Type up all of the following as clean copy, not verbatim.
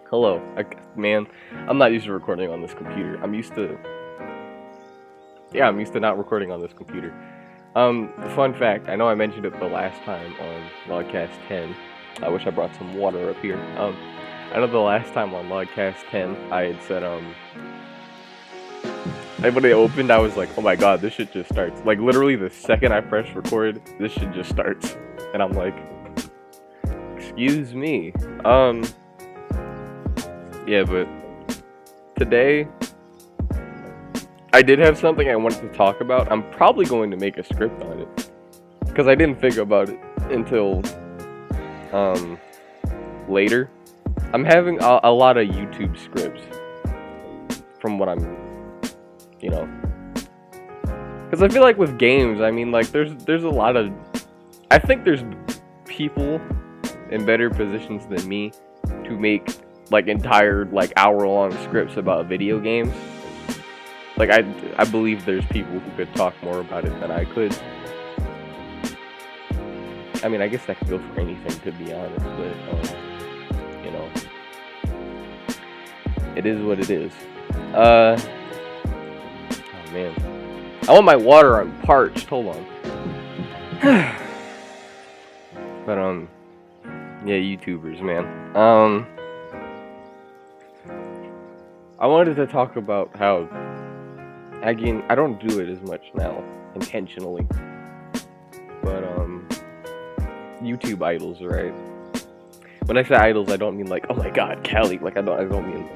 Hello. Man, I'm not used to recording on this computer. I'm used to not recording on this computer. Fun fact, I know I mentioned it the last time on LogCast 10. I wish I brought some water up here. I know the last time on LogCast 10, I had said, when it opened, I was like, oh my god, this shit just starts. Like, literally the second I press record, this shit just starts. And I'm like, excuse me. Yeah, but today, I did have something I wanted to talk about. I'm probably going to make a script on it, because I didn't think about it until, later. I'm having a lot of YouTube scripts, from what I'm, because I feel like with games, I mean, like, there's a lot of, I think there's people in better positions than me to make, like, entire, like, hour-long scripts about video games. Like, I believe there's people who could talk more about it than I could. I mean, I guess that could go for anything, to be honest, but, it is what it is. Oh, man. I want my water, I'm parched, hold on. But, yeah, YouTubers, man. I wanted to talk about how, again, I don't do it as much now, intentionally, but, YouTube idols, right? When I say idols, I don't mean like, oh my god, Kelly, like, I don't mean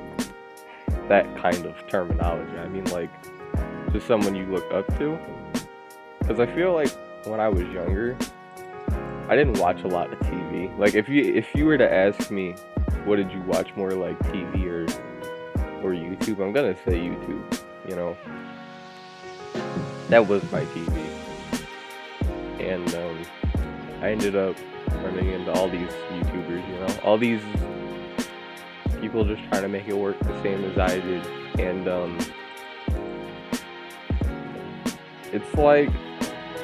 that kind of terminology. I mean, like, just someone you look up to, because I feel like when I was younger, I didn't watch a lot of TV. Like, if you were to ask me, what did you watch more, like, TV or YouTube, I'm gonna say YouTube, that was my TV, and, I ended up running into all these YouTubers, all these people just trying to make it work the same as I did, and, it's like,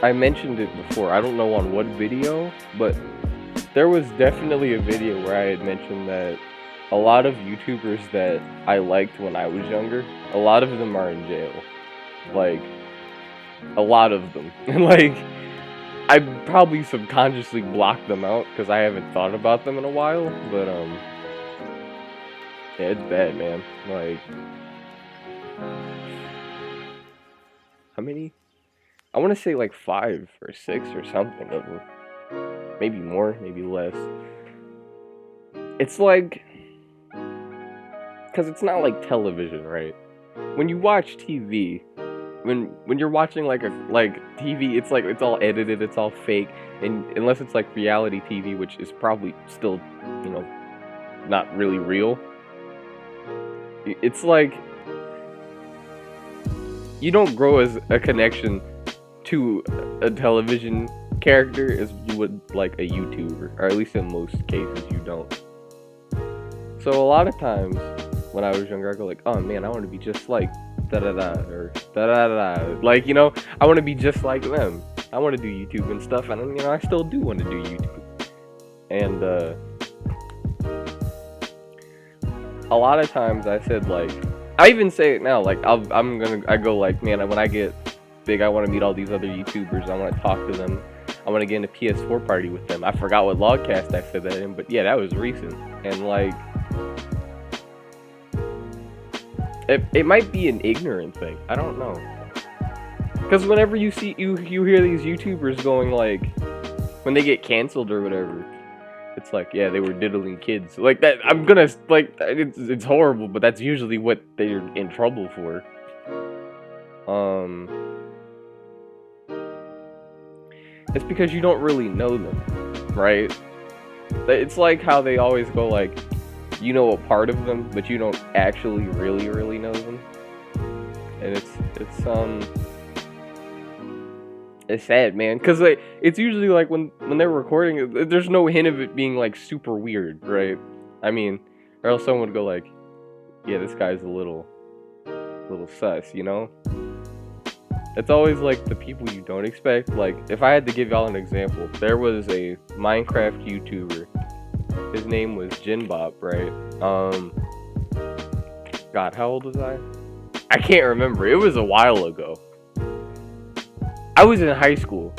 I mentioned it before, I don't know on what video, but there was definitely a video where I had mentioned that a lot of YouTubers that I liked when I was younger, a lot of them are in jail. Like, a lot of them. And, like, I probably subconsciously blocked them out because I haven't thought about them in a while, but, yeah, it's bad, man. Like, how many? I want to say, like, 5 or 6 or something of them. Maybe more, maybe less. It's like, because it's not like television, right? When you watch TV, when you're watching like TV, it's like it's all edited, it's all fake, and unless it's like reality TV, which is probably still, not really real. It's like you don't grow as a connection to a television character as you would like a YouTuber, or at least in most cases you don't. So a lot of times when I was younger, I go like, oh man, I want to be just like da-da-da, or da-da-da. Like, I want to be just like them. I want to do YouTube and stuff, and, I still do want to do YouTube. And, a lot of times I said, like, I even say it now, like, I go like, man, when I get big, I want to meet all these other YouTubers, I want to talk to them, I want to get in a PS4 party with them. I forgot what LogCast I said that in, but yeah, that was recent. And, like, it might be an ignorant thing. I don't know. Because whenever you hear these YouTubers going, like, when they get canceled or whatever, it's like, yeah, they were diddling kids. Like, that, I'm gonna, like, it's horrible, but that's usually what they're in trouble for. It's because you don't really know them, right? It's like how they always go, like, you know a part of them, but you don't actually really know them. And it's sad, man, because it's usually like when they're recording, there's no hint of it being like super weird, right? I mean, or else someone would go like, yeah, this guy's a little sus, It's always like the people you don't expect. Like, if I had to give y'all an example, there was a Minecraft YouTuber His name was Jinbop, right? God, how old was I? I can't remember. It was a while ago. I was in high school.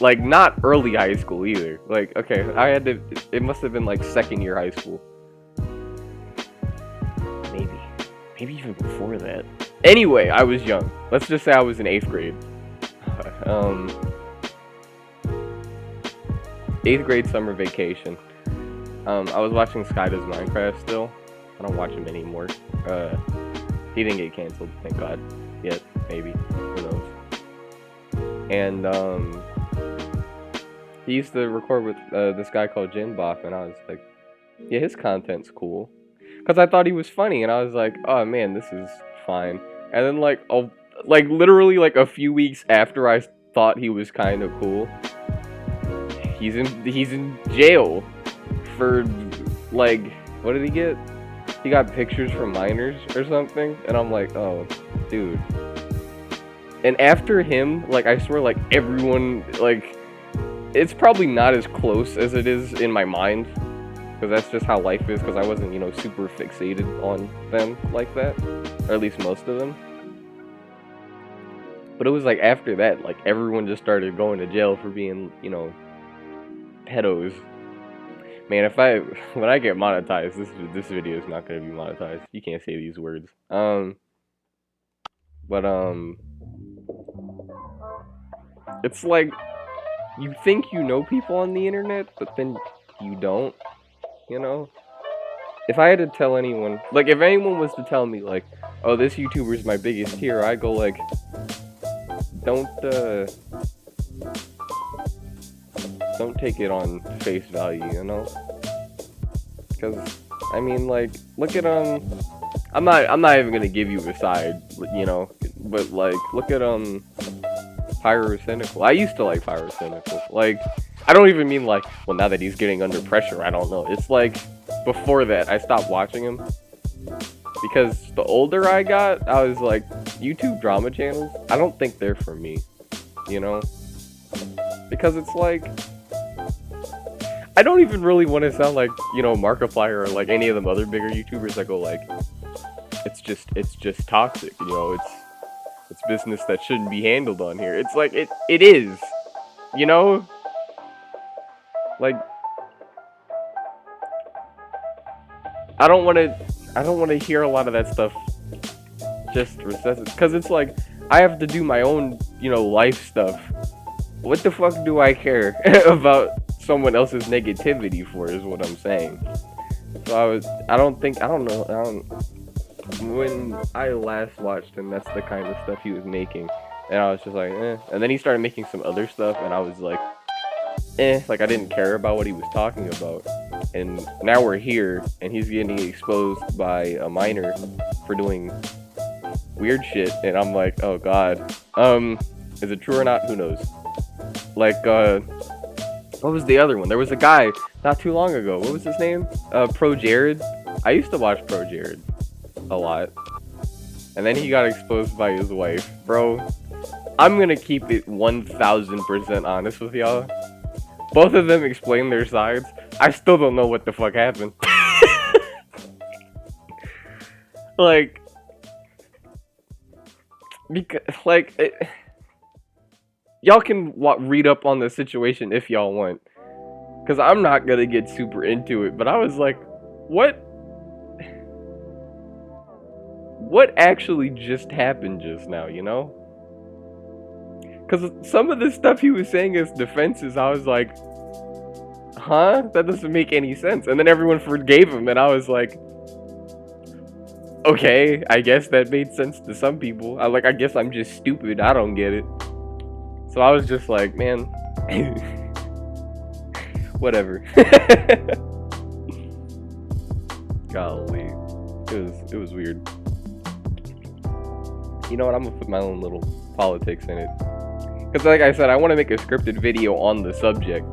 Like, not early high school either. Like, okay, it must have been like second year high school. Maybe even before that. Anyway, I was young. Let's just say I was in 8th grade. 8th grade summer vacation. I was watching Sky Does Minecraft still. I don't watch him anymore. He didn't get canceled, thank God. Yet, maybe. Who knows? And, he used to record with this guy called Jinbop, and I was like, yeah, his content's cool. Because I thought he was funny, and I was like, oh man, this is fine. And then, like, literally, like, a few weeks after I thought he was kind of cool, he's in jail for, like, what did he get? He got pictures from minors or something, and I'm like, oh, dude. And after him, like, I swear, like, everyone, like, it's probably not as close as it is in my mind, because that's just how life is, because I wasn't, you know, super fixated on them like that, or at least most of them. But it was like after that, like, everyone just started going to jail for being, you know, pedos. Man, when I get monetized, this video is not going to be monetized. You can't say these words. It's like, you think you know people on the internet, but then you don't, you know? If I had to tell anyone, like, if anyone was to tell me, like, oh, this YouTuber is my biggest tier, I'd go, like, don't take it on face value, you know? Because, I mean, like, look at, I'm not even gonna give you a side, you know, but, like, look at, Pyrocynical. I used to like Pyrocynical. Like, I don't even mean like, well, now that he's getting under pressure, I don't know. It's like, before that, I stopped watching him. Because the older I got, I was like, YouTube drama channels, I don't think they're for me. You know? Because it's like, I don't even really want to sound like, you know, Markiplier or like any of them other bigger YouTubers that go like, it's just toxic, you know, it's business that shouldn't be handled on here. It's like, it is, you know? Like, I don't want to hear a lot of that stuff just recessive, because it's like, I have to do my own, you know, life stuff. What the fuck do I care about someone else's negativity for, is what I'm saying. So when I last watched him, that's the kind of stuff he was making, and I was just like, eh. And then he started making some other stuff, and I was like, eh, like, I didn't care about what he was talking about. And now we're here, and he's getting exposed by a minor for doing weird shit, and I'm like, oh god. Is it true or not? Who knows? Like, what was the other one? There was a guy not too long ago. What was his name? Pro Jared. I used to watch Pro Jared a lot, and then he got exposed by his wife. Bro, I'm gonna keep it 1000% honest with y'all. Both of them explain their sides. I still don't know what the fuck happened. Like, because, like, y'all can read up on the situation if y'all want, because I'm not gonna get super into it. But I was like, what actually just happened just now, you know? Because some of the stuff he was saying as defenses, I was like, huh? That doesn't make any sense. And then everyone forgave him, and I was like, okay, I guess that made sense to some people. I guess I'm just stupid. I don't get it. So I was just like, man, whatever. Golly, it was weird. You know what? I'm gonna put my own little politics in it, because like I said, I want to make a scripted video on the subject.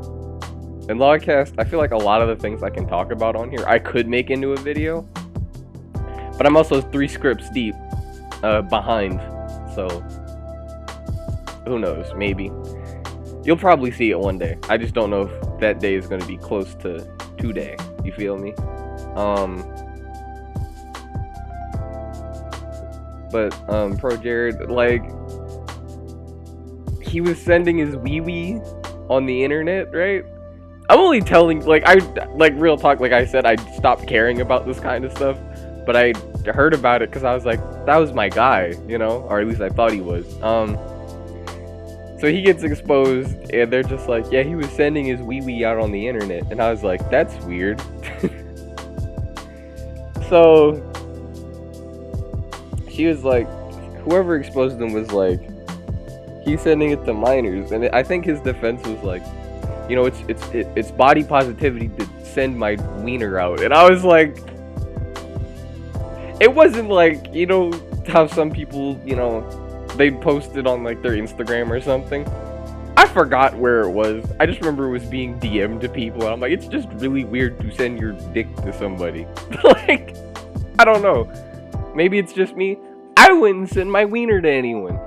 And LogCast, I feel like a lot of the things I can talk about on here, I could make into a video. But I'm also 3 scripts deep, behind, so who knows, maybe. You'll probably see it one day. I just don't know if that day is gonna be close to today. You feel me? But Pro Jared, like, he was sending his wee on the internet, right? I'm only telling, like, real talk, like I said, I stopped caring about this kind of stuff, but I heard about it because I was like, that was my guy, you know, or at least I thought he was. So he gets exposed, and they're just like, yeah, he was sending his wee out on the internet, and I was like, that's weird. So she was like, whoever exposed him was like, he's sending it to minors, and I think his defense was like, you know, it's body positivity to send my wiener out, and I was like, it wasn't like, you know how some people, you know, they posted on like their Instagram or something. I forgot where it was. I just remember it was being DM'd to people, and I'm like, it's just really weird to send your dick to somebody. Like, I don't know. Maybe it's just me. I wouldn't send my wiener to anyone.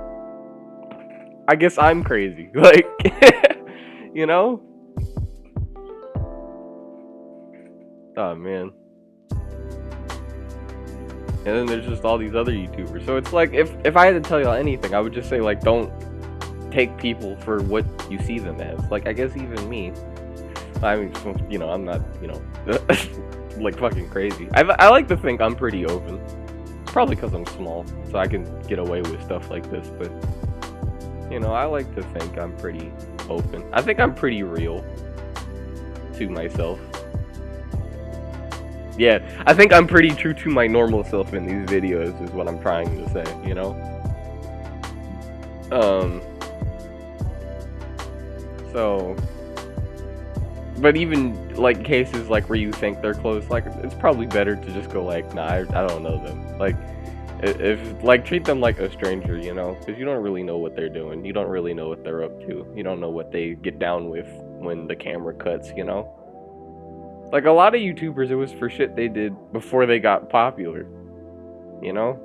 I guess I'm crazy. Like, you know? Oh, man. And then there's just all these other YouTubers. So it's like, if I had to tell y'all anything, I would just say, like, don't take people for what you see them as. Like, I guess even me. I mean, you know, I'm not, you know, like, fucking crazy. I like to think I'm pretty open. Probably because I'm small, so I can get away with stuff like this. But, you know, I like to think I'm pretty open. I think I'm pretty real to myself. Yeah, I think I'm pretty true to my normal self in these videos, is what I'm trying to say, you know? So, but even, like, cases, like, where you think they're close, like, it's probably better to just go, like, nah, I don't know them. Like, if, like, treat them like a stranger, you know? Because you don't really know what they're doing. You don't really know what they're up to. You don't know what they get down with when the camera cuts, you know? Like, a lot of YouTubers, it was for shit they did before they got popular, you know?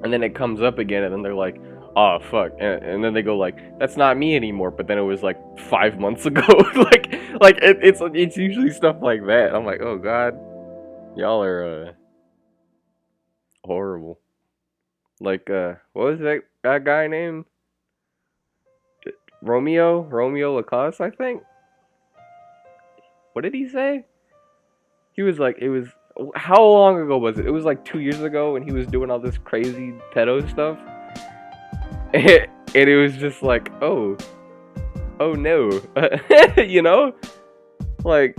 And then it comes up again, and then they're like, oh, fuck. And then they go like, that's not me anymore, but then it was like 5 months ago. It's usually stuff like that. I'm like, oh, God. Y'all are, horrible. Like, what was that guy named? Romeo Lacoste, I think? What did he say? He was like, it was, how long ago was it? It was like 2 years ago, and he was doing all this crazy pedo stuff. And it was just like, oh no. You know? Like,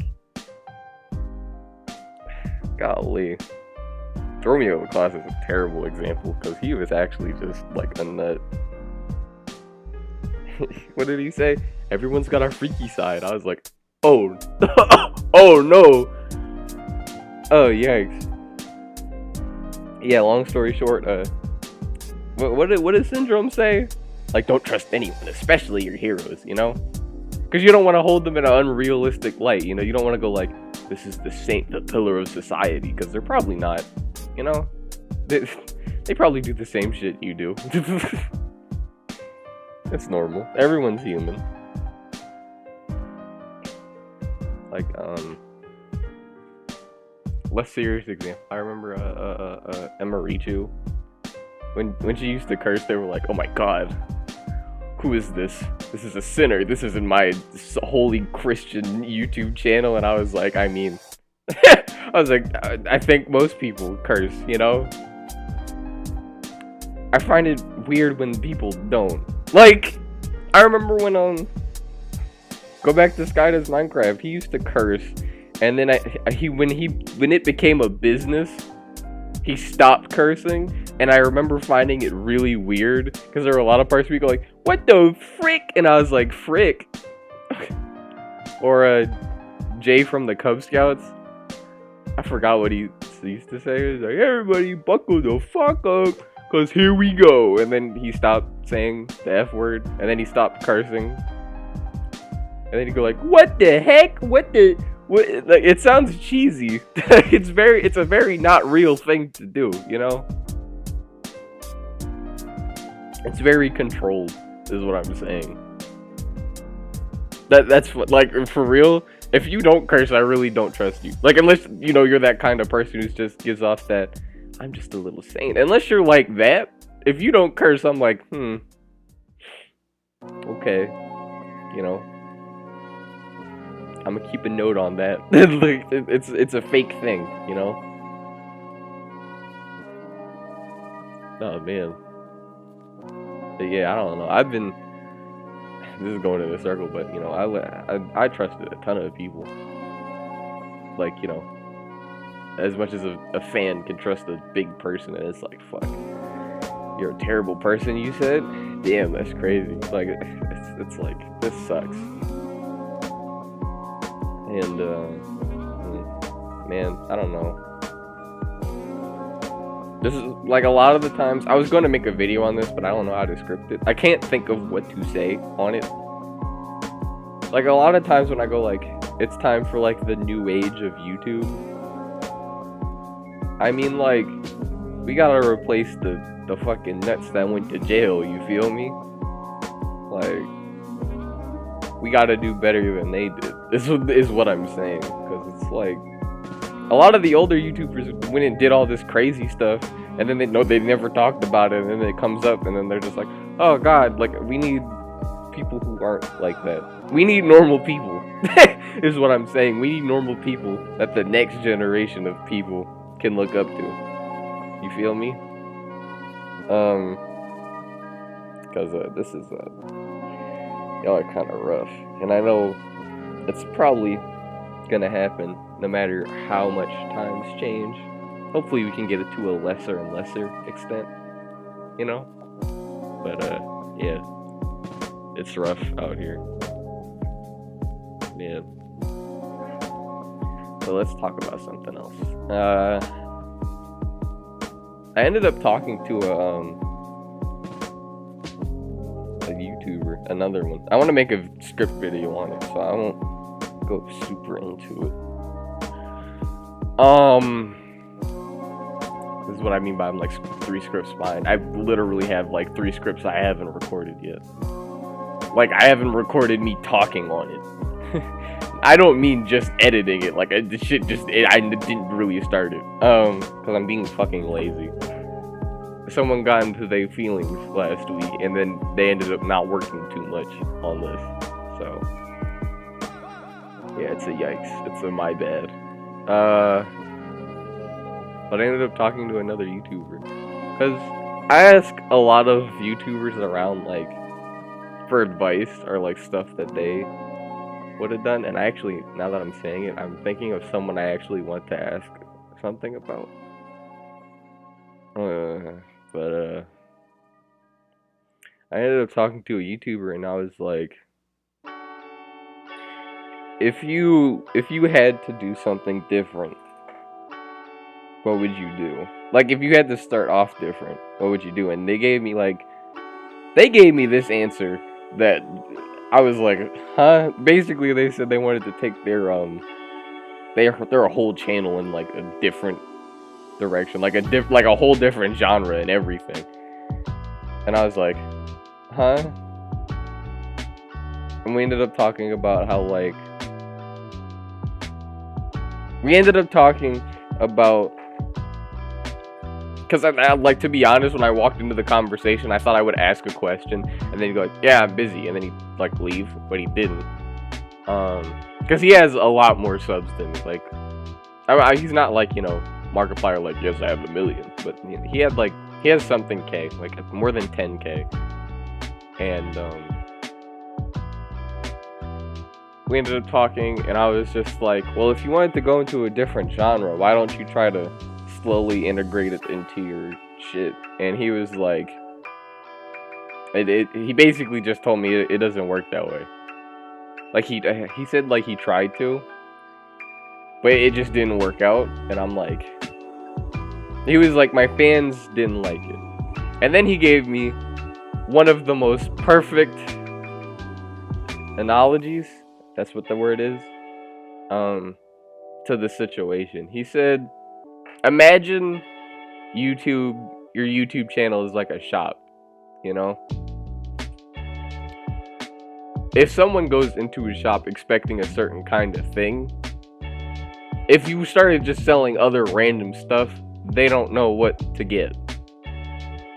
golly. Romeo Lacoste is a terrible example, because he was actually just like a nut. What did he say? Everyone's got our freaky side. I was like, oh, oh no. Oh, yikes. Yeah, long story short, what did Syndrome say? Like, don't trust anyone, especially your heroes, you know? Because you don't want to hold them in an unrealistic light, you know? You don't want to go like, this is the saint, the pillar of society, because they're probably not, you know? They probably do the same shit you do. It's normal. Everyone's human. Like, less serious example. I remember Emma Richu. When she used to curse, they were like, "Oh my God, who is this? This is a sinner. This isn't my holy Christian YouTube channel." And I was like, I mean, I think most people curse, you know. I find it weird when people don't. Like, I remember when go back to Sky Does Minecraft, he used to curse, and then when it became a business, he stopped cursing, and I remember finding it really weird, because there were a lot of parts where you go like, what the frick? And I was like, frick? Or Jay from the Cub Scouts, I forgot what he used to say. He was like, everybody buckle the fuck up, because here we go. And then he stopped saying the F word, and then he stopped cursing. And then you go like, what the heck? What? Like, it sounds cheesy. It's a very not real thing to do, you know? It's very controlled, is what I'm saying. That's what, like, for real. If you don't curse, I really don't trust you. Like, unless you're that kind of person who just gives off that I'm just a little sane. Unless you're like that, if you don't curse, I'm like, okay, I'm gonna keep a note on that. Like, it's a fake thing, Oh man, but yeah, I don't know. This is going in a circle, but I trusted a ton of people. Like, as much as a fan can trust a big person, and it's like, fuck, you're a terrible person, you said? Damn, that's crazy. Like, it's like, this sucks. And, man, I don't know. This is, like, a lot of the times, I was going to make a video on this, but I don't know how to script it. I can't think of what to say on it. Like, a lot of times when I go, like, it's time for, like, the new age of YouTube. I mean, like, we gotta replace the fucking nuts that went to jail, you feel me? Like, we gotta do better than they did. This is what I'm saying. Because it's like, a lot of the older YouTubers went and did all this crazy stuff, and then they never talked about it, and then it comes up, and then they're just like, oh god, like, we need people who aren't like that. We need normal people, is what I'm saying. We need normal people that the next generation of people can look up to. You feel me? Because this is, y'all are kind of rough, and I know it's probably gonna happen no matter how much times change. Hopefully we can get it to a lesser and lesser extent, but yeah, it's rough out here, man. So let's talk about something else. I ended up talking to a YouTuber, another one. I want to make a script video on it, so I won't go super into it. This is what I mean by I'm like 3 scripts behind. I literally have like 3 scripts I haven't recorded yet. Like, I haven't recorded me talking on it. I don't mean just editing it. Like, the shit I didn't really start it. Because I'm being fucking lazy. Someone got into their feelings last week, and then they ended up not working too much on this. So, yeah, it's a yikes. It's a my bad. But I ended up talking to another YouTuber. Because I ask a lot of YouTubers around, like, for advice or, like, stuff that they would have done. And I actually, now that I'm saying it, I'm thinking of someone I actually want to ask something about. But I ended up talking to a YouTuber, and I was like, if you had to do something different, what would you do? Like, if you had to start off different, what would you do? And they gave me this answer that I was like, huh? Basically, they said they wanted to take their whole channel in like a different direction, like a whole different genre and everything. And I was like, huh? And we ended up talking about how, like, because I like, to be honest, when I walked into the conversation, I thought I would ask a question, and then he'd go like, yeah, I'm busy, and then he'd like leave, but he didn't. Because he has a lot more substance. Like, he's not like, Markiplier, like, yes, I have 1 million, but he has something K, like more than 10K, and we ended up talking, and I was just like, well, if you wanted to go into a different genre, why don't you try to slowly integrate it into your shit? And he was like, he basically just told me it doesn't work that way. Like, he said, like, he tried to, but it just didn't work out. And I'm like, he was like, my fans didn't like it. And then he gave me one of the most perfect analogies, that's what the word is, to the situation. He said, imagine your YouTube channel is like a shop, if someone goes into a shop expecting a certain kind of thing, if you started just selling other random stuff, they don't know what to get.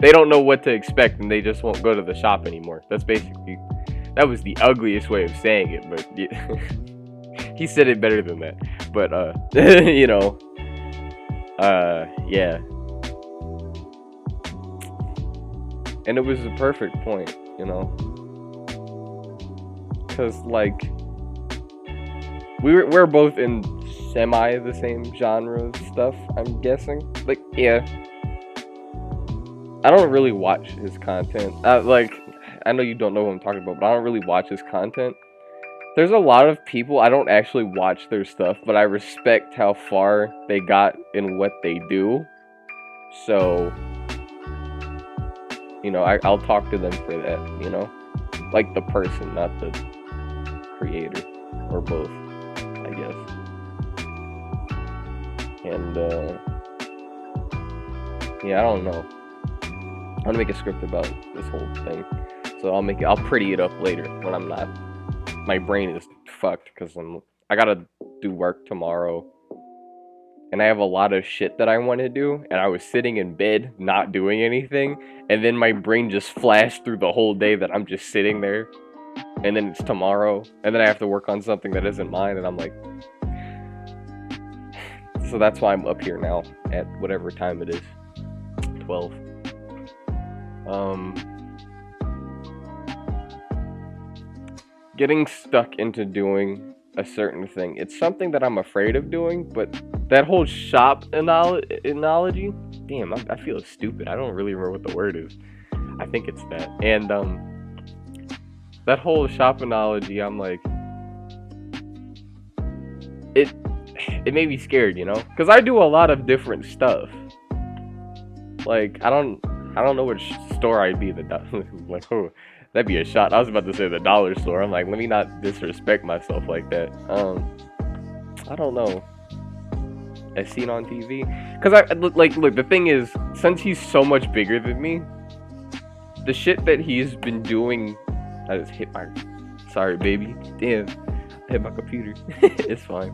They don't know what to expect, and they just won't go to the shop anymore. That was the ugliest way of saying it, but he said it better than that. But, you know, yeah. And it was a perfect point, you know? Because, like, we're both in semi the same genre of stuff, I'm guessing. Like, yeah. I don't really watch his content. Like, I know you don't know what I'm talking about, but I don't really watch his content. There's a lot of people, I don't actually watch their stuff, but I respect how far they got in what they do. So, you know, I'll talk to them for that, you know? Like the person, not the creator. Or both, I guess. And, yeah, I don't know. I'm gonna make a script about this whole thing. So I'll pretty it up later when I'm not. My brain is fucked because I gotta do work tomorrow. And I have a lot of shit that I want to do. And I was sitting in bed, not doing anything. And then my brain just flashed through the whole day that I'm just sitting there. And then it's tomorrow. And then I have to work on something that isn't mine. And I'm like... So that's why I'm up here now at whatever time it is. 12. Getting stuck into doing a certain thing. It's something that I'm afraid of doing, but that whole shop analogy, damn, I feel stupid. I don't really remember what the word is. I think it's that. And that whole shop analogy, I'm like, it made me scared, you know? Because I do a lot of different stuff. Like, I don't know which store I'd be. Like, oh, that'd be a shot. I was about to say the dollar store. I'm like, let me not disrespect myself like that. I don't know. As seen on TV, because look, the thing is, since he's so much bigger than me, the shit that he's been doing. I just hit my. Sorry, baby. Damn, I hit my computer. It's fine.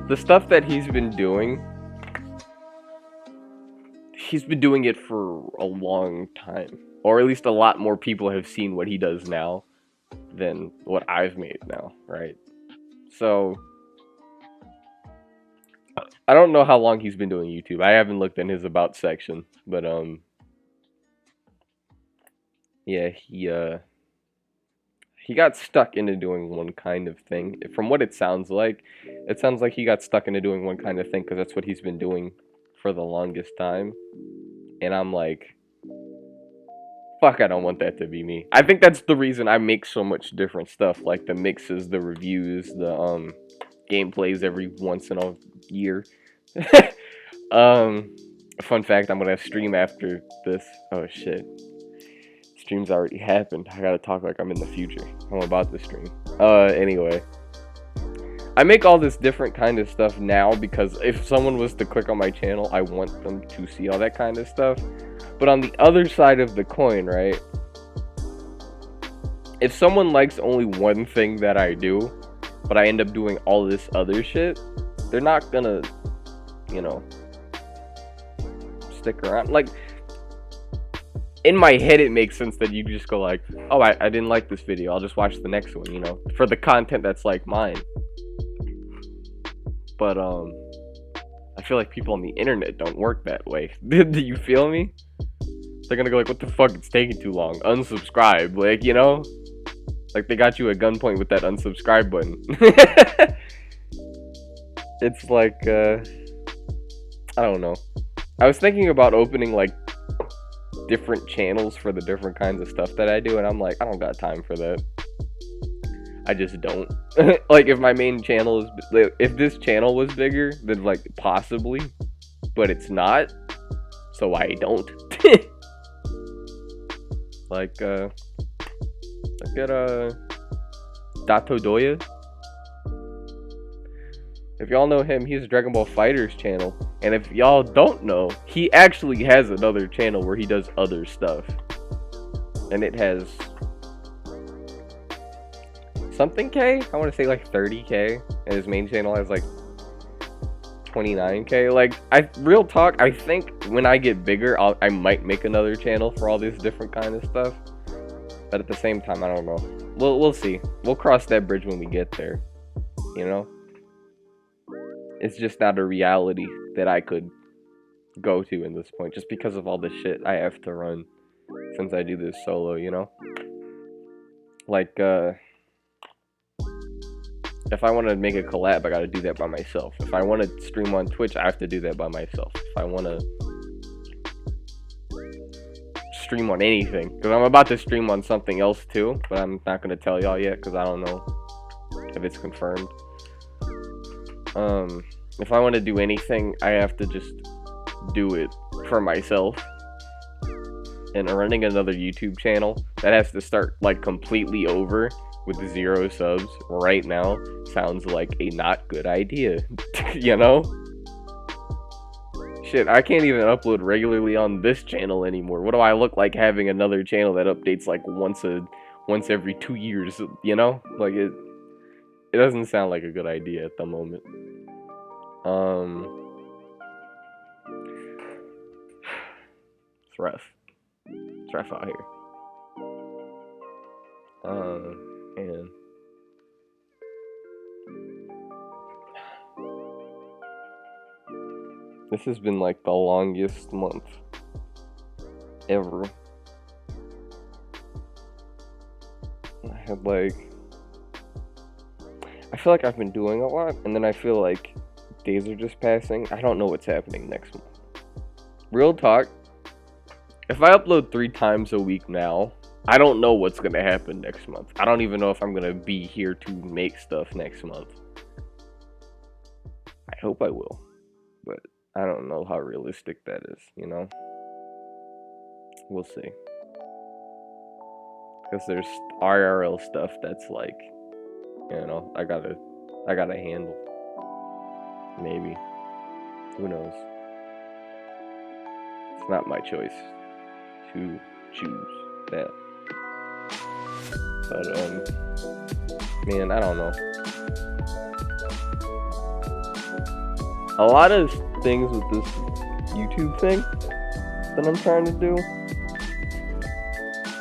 The stuff that he's been doing. He's been doing it for a long time. Or at least a lot more people have seen what he does now than what I've made now, right? So, I don't know how long he's been doing YouTube. I haven't looked in his about section. But, yeah, he got stuck into doing one kind of thing. From what it sounds like he got stuck into doing one kind of thing because that's what he's been doing for the longest time. And I'm like, fuck, I don't want that to be me. I think that's the reason I make so much different stuff, like the mixes, the reviews, the gameplays every once in a year. Fun fact, I'm gonna stream after this. Oh shit, stream's already happened. I gotta talk like I'm in the future. I'm about to stream. Anyway, I make all this different kind of stuff now because if someone was to click on my channel, I want them to see all that kind of stuff. But on the other side of the coin, right? If someone likes only one thing that I do, but I end up doing all this other shit, they're not gonna, you know, stick around. Like, in my head, it makes sense that you just go like, oh, I didn't like this video. I'll just watch the next one, you know, for the content that's like mine. But, I feel like people on the internet don't work that way. Do you feel me? They're gonna go like, what the fuck, it's taking too long. Unsubscribe, like, you know? Like, they got you at gunpoint with that unsubscribe button. It's like, I don't know. I was thinking about opening, like, different channels for the different kinds of stuff that I do, and I'm like, I don't got time for that. I just don't. Like, if my main channel is, if this channel was bigger, then like possibly, but it's not, so I don't. Like, look at Dato Doya. If y'all know him, he's Dragon Ball FighterZ channel, and if y'all don't know, he actually has another channel where he does other stuff. and it has something K. I want to say like 30K, and his main channel has like 29K. Like, real talk, I think when I get bigger, I might make another channel for all this different kind of stuff. But at the same time, I don't know. We'll see. We'll cross that bridge when we get there. You know? It's just not a reality that I could go to in this point, just because of all the shit I have to run since I do this solo, you know? Like, if I want to make a collab, I gotta do that by myself. If I want to stream on Twitch, I have to do that by myself. If I want to stream on anything, because I'm about to stream on something else too, but I'm not going to tell y'all yet, because I don't know if it's confirmed. If I want to do anything, I have to just do it for myself. And running another YouTube channel that has to start like completely over with 0 subs right now sounds like a not good idea. You know? Shit, I can't even upload regularly on this channel anymore. What do I look like having another channel that updates like once every 2 years, you know? Like, it doesn't sound like a good idea at the moment. It's rough. It's rough out here. Man. This has been like the longest month ever. I feel like I've been doing a lot, and then I feel like days are just passing. I don't know what's happening next month. Real talk, if I upload 3 times a week now, I don't know what's gonna happen next month. I don't even know if I'm gonna be here to make stuff next month. I hope I will, but I don't know how realistic that is, you know? We'll see. Because there's IRL stuff that's like, you know, I gotta handle. Maybe. Who knows? It's not my choice to choose that. But, man, I don't know. A lot of things with this YouTube thing that I'm trying to do,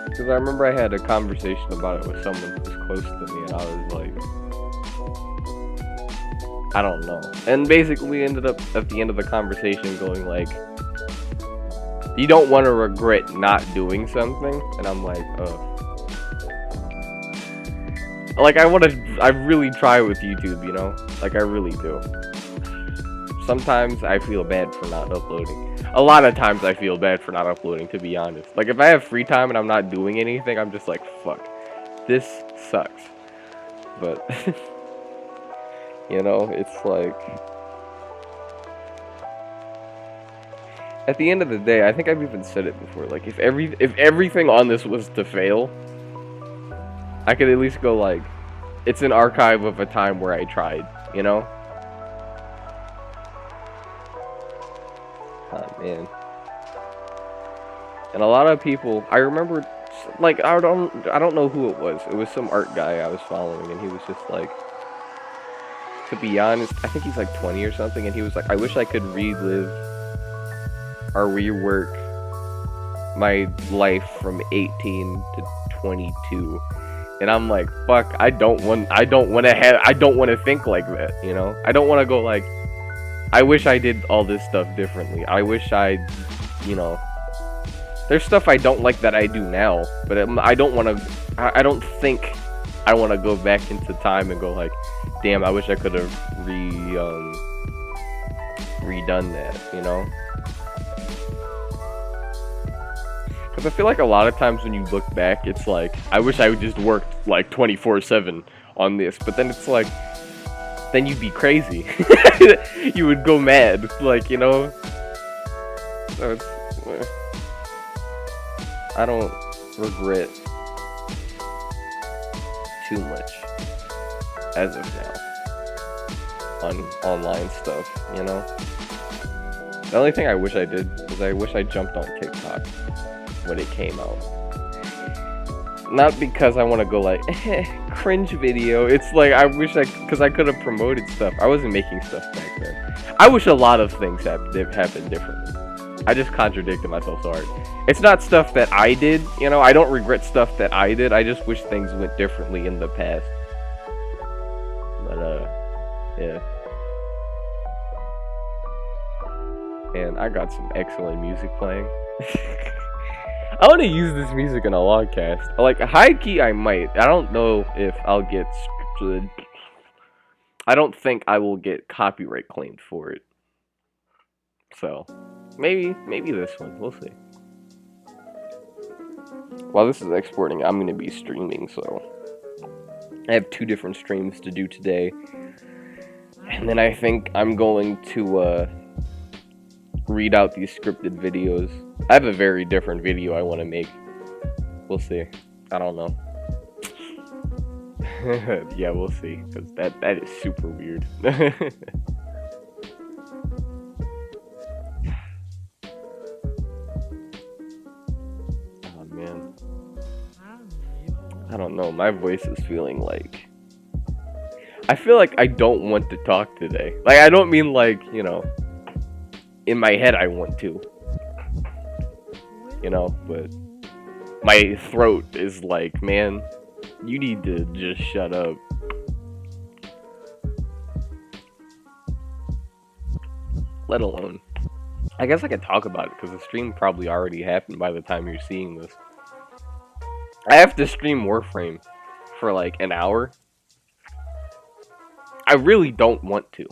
because I remember I had a conversation about it with someone who's close to me, and I was like, I don't know. And basically we ended up at the end of the conversation going like, you don't want to regret not doing something, and I'm like, like, I really try with YouTube, you know? Like, I really do. Sometimes I feel bad for not uploading. A lot of times I feel bad for not uploading, to be honest. Like, if I have free time and I'm not doing anything, I'm just like, fuck. This sucks. But, you know, it's like, at the end of the day, I think I've even said it before, like, if everything on this was to fail, I could at least go like, it's an archive of a time where I tried, you know? Oh, man. And a lot of people, I remember, like, I don't know who it was. It was some art guy I was following, and he was just like, to be honest, I think he's like 20 or something, and he was like, I wish I could relive or rework my life from 18 to 22. And I'm like, fuck, I don't want to think like that, you know? I don't want to go like, I wish I did all this stuff differently. I wish you know, there's stuff I don't like that I do now, but I don't think I want to go back into time and go like, damn, I wish I could have redone that, you know? Because I feel like a lot of times when you look back, it's like, I wish I would just worked like 24/7 on this, but then it's like, then you'd be crazy. You would go mad, like, you know? So it's, I don't regret too much as of now on online stuff, you know? The only thing I wish I did is I wish I jumped on TikTok when it came out. not because I want to go like cringe video. It's like I wish because I could have promoted stuff. I wasn't making stuff back then. I wish a lot of things happened differently. I just contradicted myself so hard. It's not stuff that I did, you know. I don't regret stuff that I did. I just wish things went differently in the past. But yeah. And I got some excellent music playing. I want to use this music in a LogCast. Like, high key, I might. I don't know if I'll get scripted. I don't think I will get copyright claimed for it. So, maybe this one. We'll see. While this is exporting, I'm going to be streaming, so I have 2 different streams to do today. And then I think I'm going to read out these scripted videos. I have a very different video I want to make. We'll see. I don't know. Yeah, we'll see. Because that is super weird. Oh, man. I don't know. My voice is feeling like... I feel like I don't want to talk today. Like, I don't mean like, you know... In my head, I want to. You know, but my throat is like, man, you need to just shut up. Let alone. I guess I could talk about it because the stream probably already happened by the time you're seeing this. I have to stream Warframe for like an hour. I really don't want to.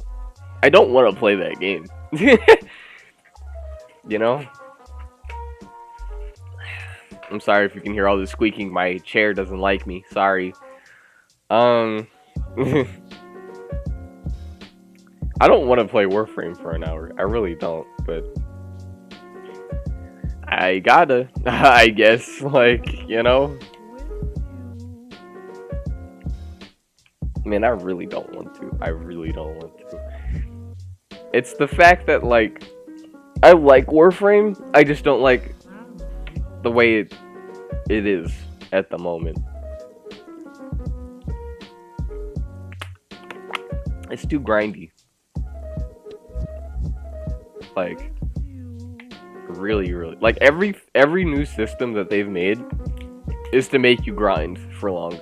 I don't want to play that game. You know? I'm sorry if you can hear all the squeaking. My chair doesn't like me. Sorry. I don't want to play Warframe for an hour. I really don't, but I gotta, I guess, like, you know? Man, I really don't want to. I really don't want to. It's the fact that, like, I like Warframe, I just don't like the way it is at the moment. It's too grindy. Like, really, like every new system that they've made is to make you grind for longer.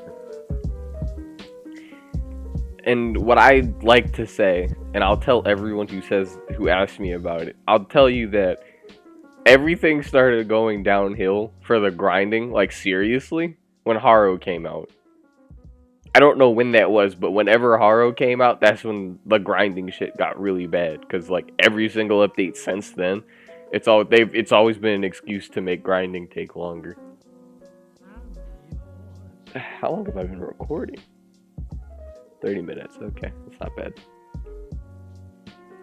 And what I like to say, and I'll tell everyone who asks me about it, I'll tell you that everything started going downhill for the grinding, like seriously, when Haro came out. I don't know when that was, but whenever Haro came out, that's when the grinding shit got really bad. Because like every single update since then, it's always been an excuse to make grinding take longer. How long have I been recording? 30 minutes, okay, that's not bad.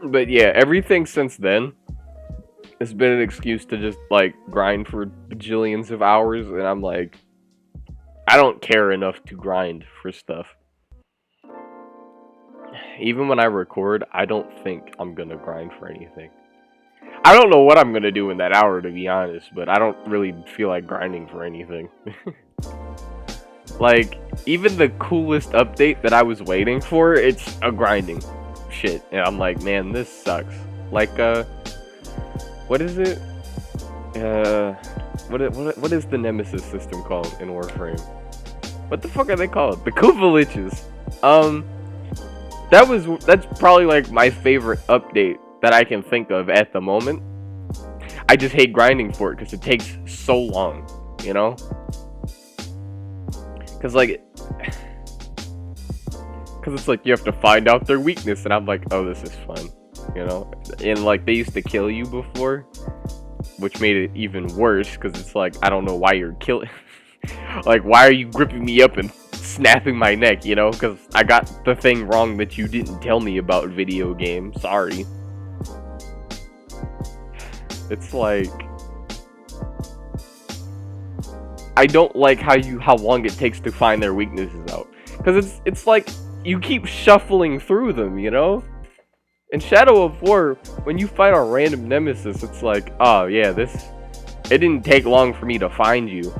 But yeah, everything since then has been an excuse to just like grind for bajillions of hours, and I'm like, I don't care enough to grind for stuff. Even when I record, I don't think I'm gonna grind for anything. I don't know what I'm gonna do in that hour, to be honest, but I don't really feel like grinding for anything. Like, even the coolest update that I was waiting for, it's a grinding shit. And I'm like, man, this sucks. Like, what is it? What is the Nemesis system called in Warframe? What the fuck are they called? The Kuvaliches. That's probably like my favorite update that I can think of at the moment. I just hate grinding for it because it takes so long, you know? Because it's like you have to find out their weakness, and I'm like, oh, this is fun, you know? And like, they used to kill you before, which made it even worse, because it's like, I don't know why you're killing... Like, why are you gripping me up and snapping my neck, you know? Because I got the thing wrong that you didn't tell me about video game. Sorry. It's like... I don't like how long it takes to find their weaknesses out. Because it's like, you keep shuffling through them, you know? In Shadow of War, when you fight a random nemesis, it's like, oh yeah, it didn't take long for me to find you.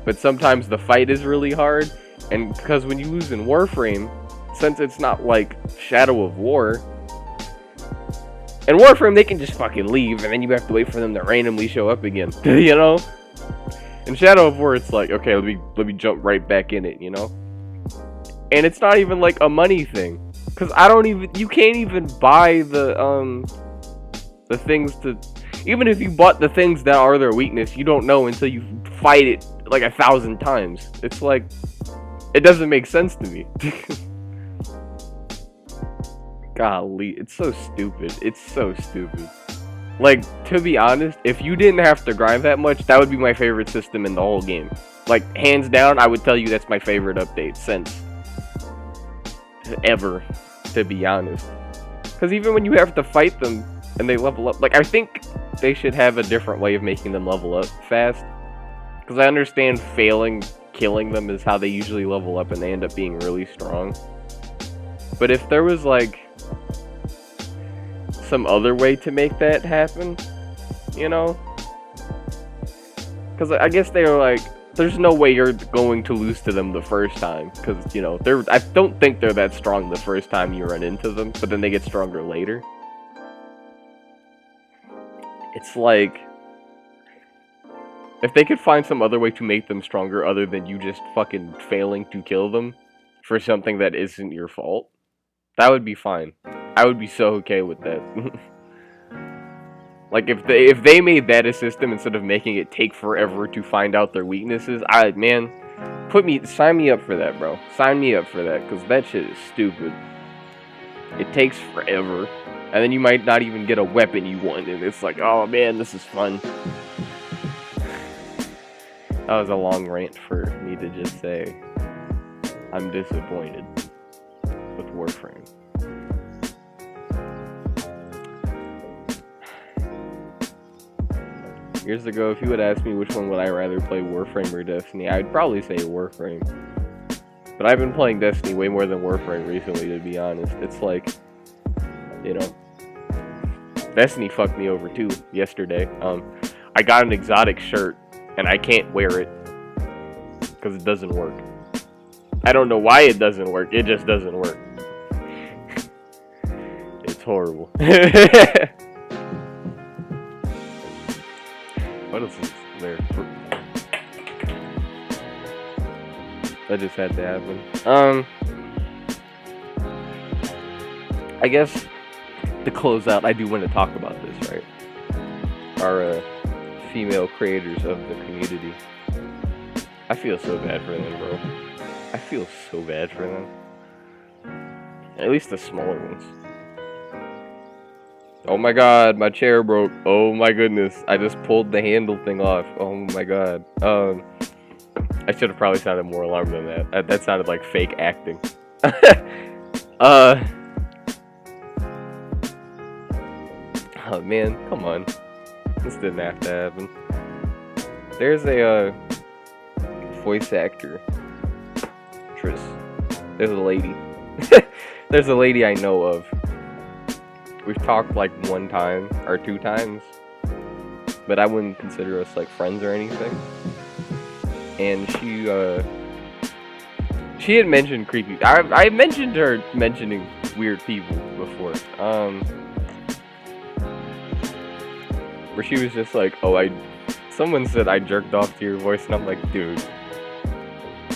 but sometimes the fight is really hard. And because when you lose in Warframe, since it's not like Shadow of War, in Warframe they can just fucking leave, and then you have to wait for them to randomly show up again, you know? In Shadow of War, it's like, okay, let me jump right back in it, you know? And it's not even like a money thing, because you can't even buy the things to, even if you bought the things that are their weakness, you don't know until you fight it like 1,000 times. It's like, it doesn't make sense to me. Golly, it's so stupid. It's so stupid. Like, to be honest, if you didn't have to grind that much, that would be my favorite system in the whole game. Like, hands down, I would tell you that's my favorite update since ever, to be honest. Because even when you have to fight them and they level up, like, I think they should have a different way of making them level up fast. Because I understand killing them is how they usually level up and they end up being really strong. But if there was, like, some other way to make that happen, you know? Because I guess they were like, there's no way you're going to lose to them the first time, because, you know, I don't think they're that strong the first time you run into them, but then they get stronger later. It's like, if they could find some other way to make them stronger other than you just fucking failing to kill them for something that isn't your fault, that would be fine. I would be so okay with that. Like, if they made that a system instead of making it take forever to find out their weaknesses, man, sign me up for that, bro. Sign me up for that, because that shit is stupid. It takes forever, and then you might not even get a weapon you want, and it's like, oh man, this is fun. That was a long rant for me to just say, I'm disappointed with Warframe. Years ago, if you would ask me which one would I rather play, Warframe or Destiny, I'd probably say Warframe. But I've been playing Destiny way more than Warframe recently, to be honest. It's like, you know, Destiny fucked me over too yesterday. I got an exotic shirt, and I can't wear it because it doesn't work. I don't know why it doesn't work, it just doesn't work. It's horrible. What else is there? That just had to happen. I guess to close out, I do want to talk about this, right? Our female creators of the community. I feel so bad for them, bro. I feel so bad for them. At least the smaller ones. Oh my god, my chair broke. Oh my goodness, I just pulled the handle thing off. Oh my god. I should have probably sounded more alarmed than that. That sounded like fake acting. Oh man, come on. This didn't have to happen. There's a voice actor. There's a lady. There's a lady I know of. We've talked like 1 time or 2 times, but I wouldn't consider us like friends or anything. And she had mentioned creepy. I mentioned her mentioning weird people before. Where she was just like, oh, someone said I jerked off to your voice, and I'm like, dude.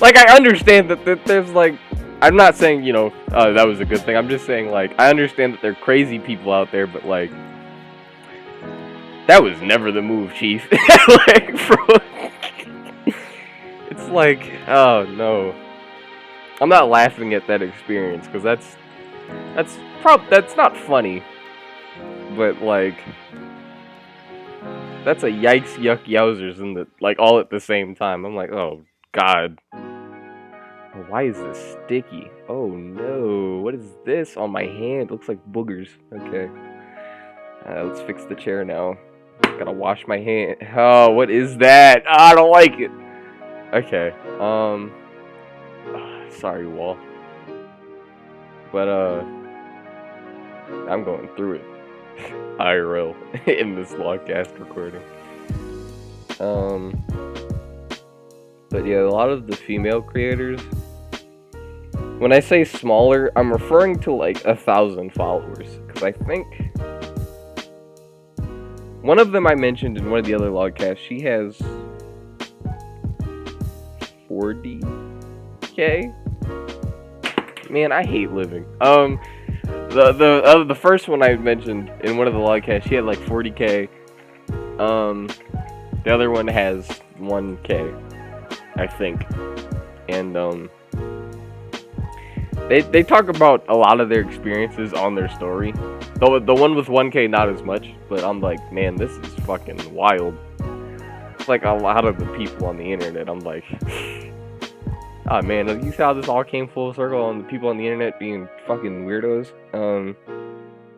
Like, I understand that there's like, I'm not saying, you know, that was a good thing. I'm just saying, like, I understand that there are crazy people out there, but, like, that was never the move, Chief. Like, it's like, oh, no. I'm not laughing at that experience, because that's not funny. But, like, that's a yikes, yuck, yowzers, and like, all at the same time. I'm like, oh, God. Why is this sticky? Oh no, what is this on my hand? It looks like boogers. Okay. Let's fix the chair now. Gotta wash my hand. Oh, what is that? Oh, I don't like it. Okay. Sorry, wall. But, I'm going through it. IRL. In this LogCast recording. But yeah, a lot of the female creators, when I say smaller, I'm referring to like 1,000 followers. Because I think one of them I mentioned in one of the other logcasts, she has 40K. Man, I hate living. The first one I mentioned in one of the logcasts, she had like 40K. The other one has 1K, I think. And they talk about a lot of their experiences on their story. The one with 1K not as much, but I'm like, man, this is fucking wild. It's like a lot of the people on the internet, I'm like, oh man, you see how this all came full circle on the people on the internet being fucking weirdos?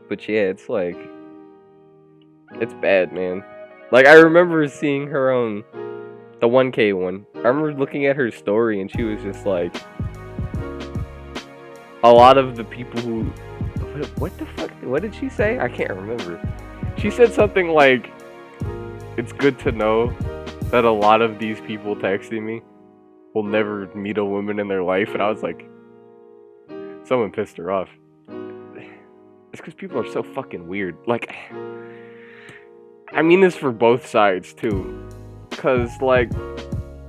But yeah, it's like, it's bad, man. Like, I remember seeing her on the 1K one. I remember looking at her story and she was just like, a lot of the people who, what the fuck, what did she say? I can't remember. She said something like, it's good to know that a lot of these people texting me will never meet a woman in their life. And I was like, someone pissed her off. It's because people are so fucking weird. Like, I mean this for both sides too. Because, like,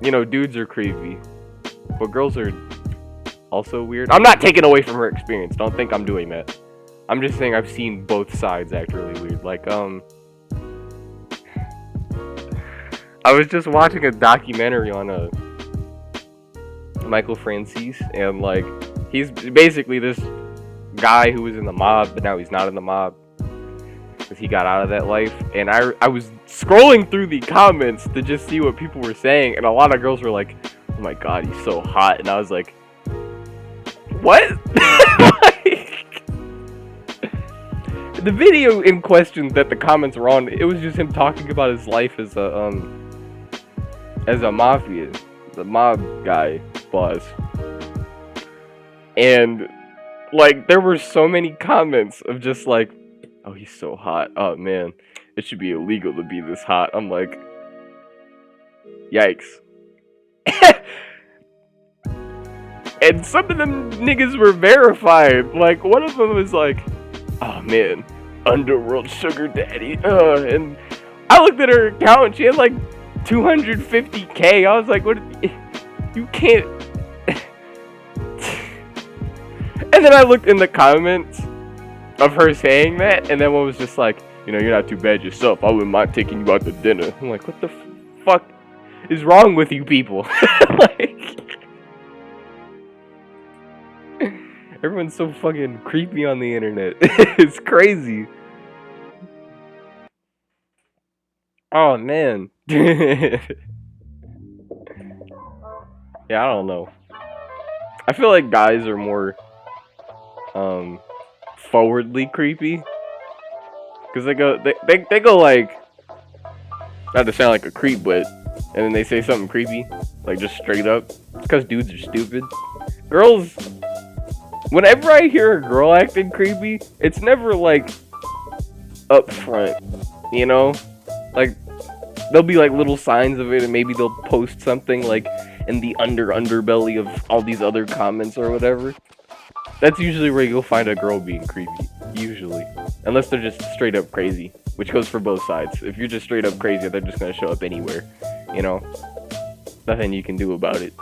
you know, dudes are creepy, but girls are also weird. I'm not taking away from her experience. Don't think I'm doing that. I'm just saying I've seen both sides act really weird. Like, I was just watching a documentary on Michael Francis, and like, he's basically this guy who was in the mob, but now he's not in the mob because he got out of that life. And I was scrolling through the comments to just see what people were saying, and a lot of girls were like, oh my god, he's so hot. And I was like, what? Like, the video in question that the comments were on, it was just him talking about his life as a mafia, the mob guy boss. And like, there were so many comments of just like, oh, he's so hot. Oh man, it should be illegal to be this hot. I'm like, yikes. And some of them niggas were verified. Like, one of them was like, oh man, underworld sugar daddy. And I looked at her account and she had like 250K. I was like, what? You can't. And then I looked in the comments of her saying that, and then one was just like, you know, you're not too bad yourself. I wouldn't mind taking you out to dinner. I'm like, what the fuck is wrong with you people? Like, everyone's so fucking creepy on the internet. It's crazy. Oh man. Yeah, I don't know. I feel like guys are more forwardly creepy, because they go like, not to sound like a creep, but and then they say something creepy, like just straight up. It's because dudes are stupid. Girls, whenever I hear a girl acting creepy, it's never like up front, you know? Like, there'll be like little signs of it, and maybe they'll post something like in the underbelly of all these other comments or whatever. That's usually where you'll find a girl being creepy, usually. Unless they're just straight up crazy, which goes for both sides. If you're just straight up crazy, they're just gonna show up anywhere, you know? Nothing you can do about it.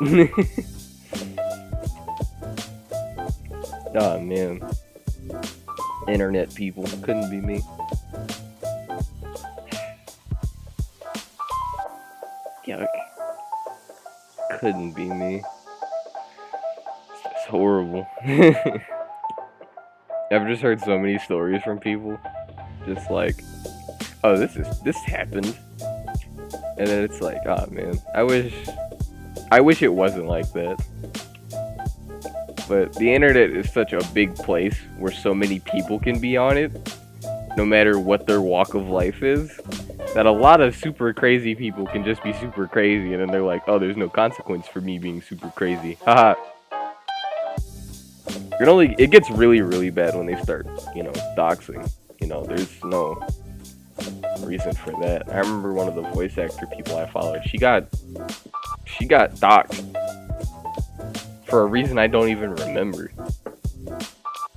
Oh man. Internet people, couldn't be me. Yuck. Couldn't be me. It's horrible. I've just heard so many stories from people, just like, oh, this happened, and then it's like, oh man, I wish it wasn't like that. But the internet is such a big place where so many people can be on it, no matter what their walk of life is, that a lot of super crazy people can just be super crazy, and then they're like, oh, there's no consequence for me being super crazy. Haha. It gets really, really bad when they start, you know, doxing. You know, there's no reason for that. I remember one of the voice actor people I followed, she got she got doxxed for a reason I don't even remember.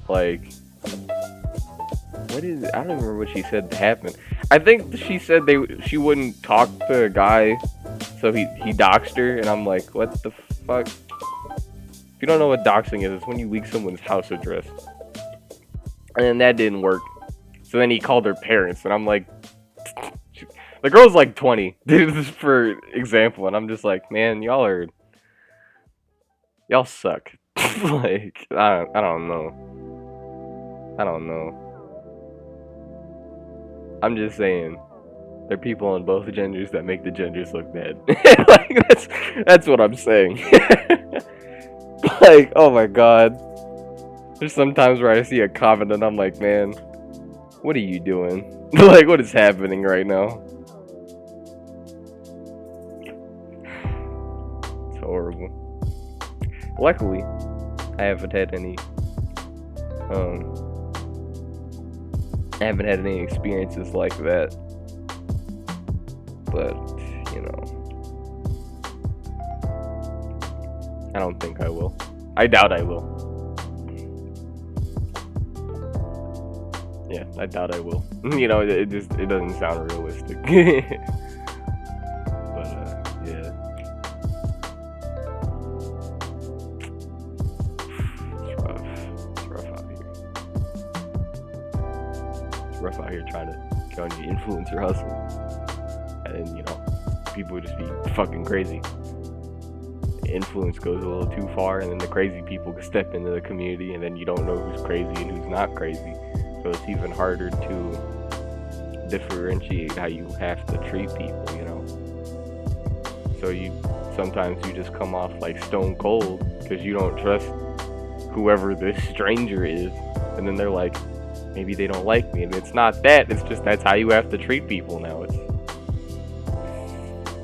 Like, what is it? I don't remember what she said happened. I think she said she wouldn't talk to a guy, so he doxed her, and I'm like, what the fuck? If you don't know what doxing is, it's when you leak someone's house address. And then that didn't work. So then he called her parents, and I'm like, the girl's like 20, this for example, and I'm just like, man, y'all suck. Like, I don't know. I'm just saying, there are people on both genders that make the genders look bad. Like, that's what I'm saying. Like, oh my god. There's sometimes where I see a comment and I'm like, man, what are you doing? Like, what is happening right now? It's horrible. Luckily, I haven't had any experiences like that. But, you know, I don't think I will. I doubt I will. Yeah, I doubt I will. You know, it doesn't sound realistic. But yeah. It's rough out here. It's rough out here trying to go on the influencer hustle. And then, you know, people just be fucking crazy. The influence goes a little too far, and then the crazy people can step into the community, and then you don't know who's crazy and who's not crazy. So it's even harder to differentiate how you have to treat people, you know. So sometimes you just come off like stone cold because you don't trust whoever this stranger is, and then they're like, maybe they don't like me, and it's not that. It's just that's how you have to treat people now.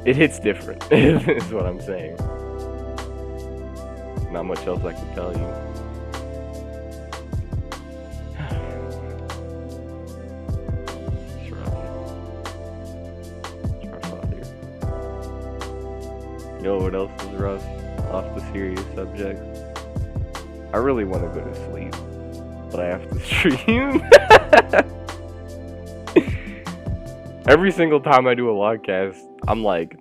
It hits different. Is what I'm saying. Not much else I can tell you. You know what else is rough? Off the serious subject. I really want to go to sleep, but I have to stream. Every single time I do a LogCast, I'm like,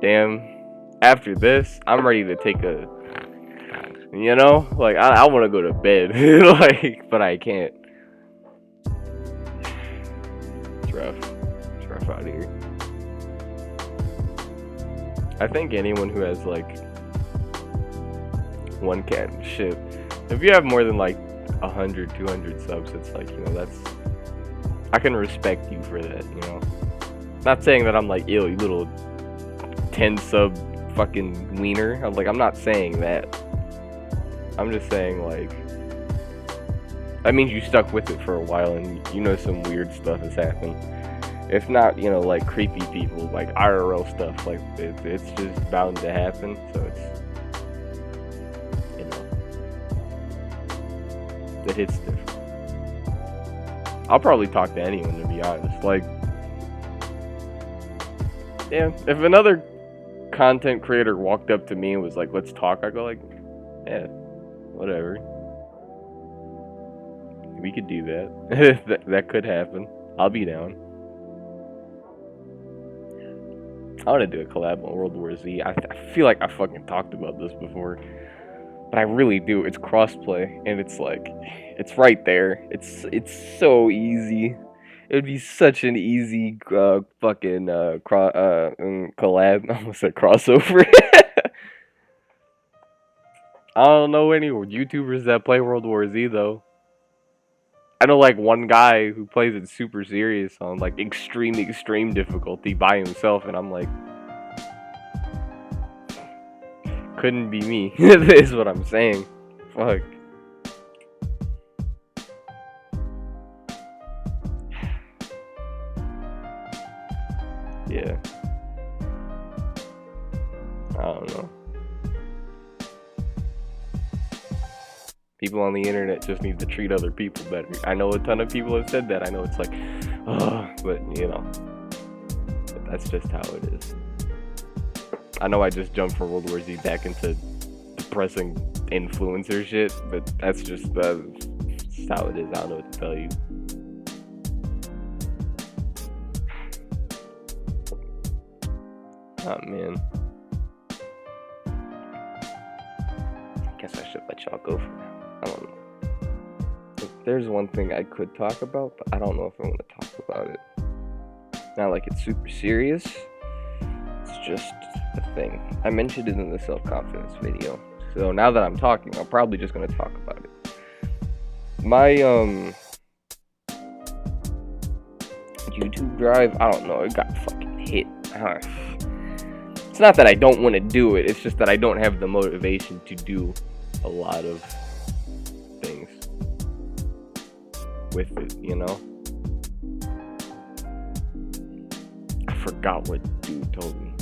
damn, after this, I'm ready to take a, you know? Like, I want to go to bed. Like, but I can't. It's rough. It's rough out here. I think anyone who has like 1 cat shit, if you have more than like 100, 200 subs, it's like, you know, I can respect you for that, you know. Not saying that I'm like, ew, you little 10 sub fucking wiener. I'm not saying that. I'm just saying, like, that means you stuck with it for a while and you know some weird stuff has happened. If not, you know, like creepy people, like IRL stuff, like it's just bound to happen. So it's, you know, it hits different. I'll probably talk to anyone, to be honest. Like, yeah, if another content creator walked up to me and was like, let's talk, I'd go like, yeah, whatever. We could do that. That could happen. I'll be down. I want to do a collab on World War Z. I feel like I fucking talked about this before, but I really do. It's crossplay, and it's like, it's right there. It's so easy. It would be such an easy fucking collab. I almost said crossover. I don't know any YouTubers that play World War Z though. I know like one guy who plays it super serious on like extreme difficulty by himself, and I'm like, couldn't be me. Is what I'm saying. Fuck. Yeah. I don't know. People on the internet just need to treat other people better. I know a ton of people have said that. I know it's like, oh, but you know, that's just how it is. I know I just jumped from World War Z back into depressing influencer shit, but that's just how it is. I don't know what to tell you. Oh man. I guess I should let y'all go for now. I don't know. There's one thing I could talk about, but I don't know if I want to talk about it. Not like it's super serious. It's just a thing. I mentioned it in the self-confidence video. So now that I'm talking, I'm probably just going to talk about it. My YouTube drive, I don't know, it got fucking hit. It's not that I don't want to do it, it's just that I don't have the motivation to do a lot of things with it, you know? I forgot what dude told me.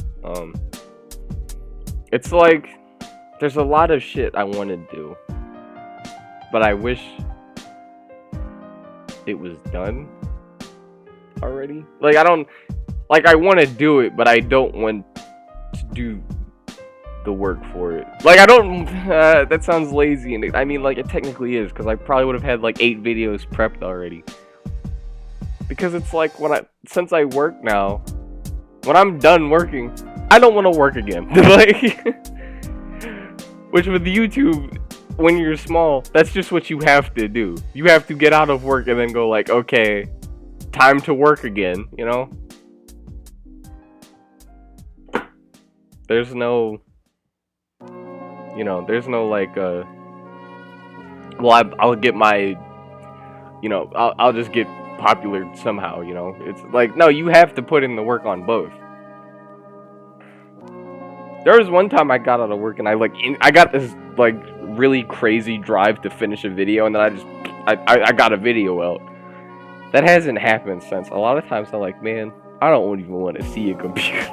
It's like there's a lot of shit I want to do, but I wish it was done already. Like I want to do it, but I don't want to do the work for it. Like I don't that sounds lazy, and I mean like it technically is, because I probably would have had like 8 videos prepped already. Because it's like since I work now, when I'm done working, I don't want to work again. Like which with YouTube, when you're small, that's just what you have to do. You have to get out of work and then go like, okay, time to work again, you know? There's no, you know, there's no like, well, I'll get my, you know, I'll just get popular somehow, you know? It's like, no, you have to put in the work on both. There was one time I got out of work and I got this like really crazy drive to finish a video, and then I got a video out. That hasn't happened since. A lot of times I'm like, man, I don't even want to see a computer.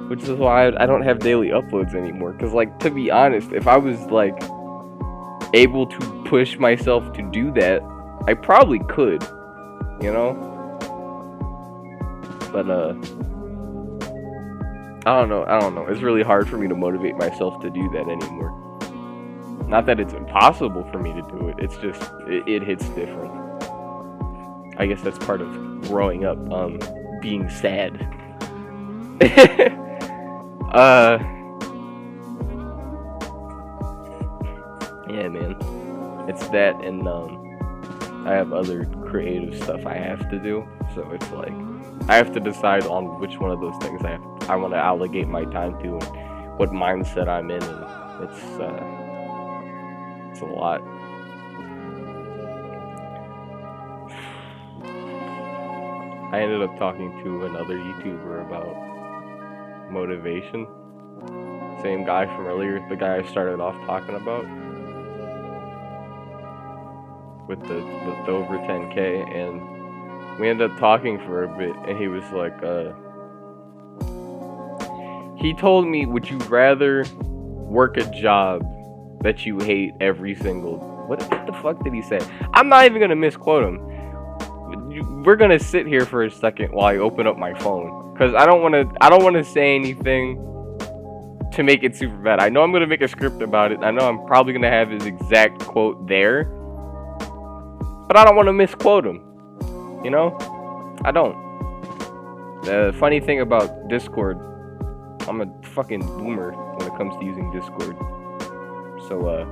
Which is why I don't have daily uploads anymore. Because like, to be honest, if I was like able to push myself to do that, I probably could, you know? But I don't know. It's really hard for me to motivate myself to do that anymore. Not that it's impossible for me to do it. It's just, it hits different. I guess that's part of growing up, being sad. Yeah, man. It's that, and I have other creative stuff I have to do. So it's like, I have to decide on which one of those things I want to allocate my time to, and what mindset I'm in, and it's a lot. I ended up talking to another YouTuber about motivation. Same guy from earlier, the guy I started off talking about with the over 10K, and we ended up talking for a bit, and he was like, he told me, would you rather work a job that you hate every single... What the fuck did he say? I'm not even gonna misquote him. We're gonna sit here for a second while I open up my phone, because I don't want to say anything to make it super bad. I know I'm gonna make a script about it. I know I'm probably gonna have his exact quote there, but I don't want to misquote him. You know? I don't. The funny thing about Discord, I'm a fucking boomer when it comes to using Discord. So, I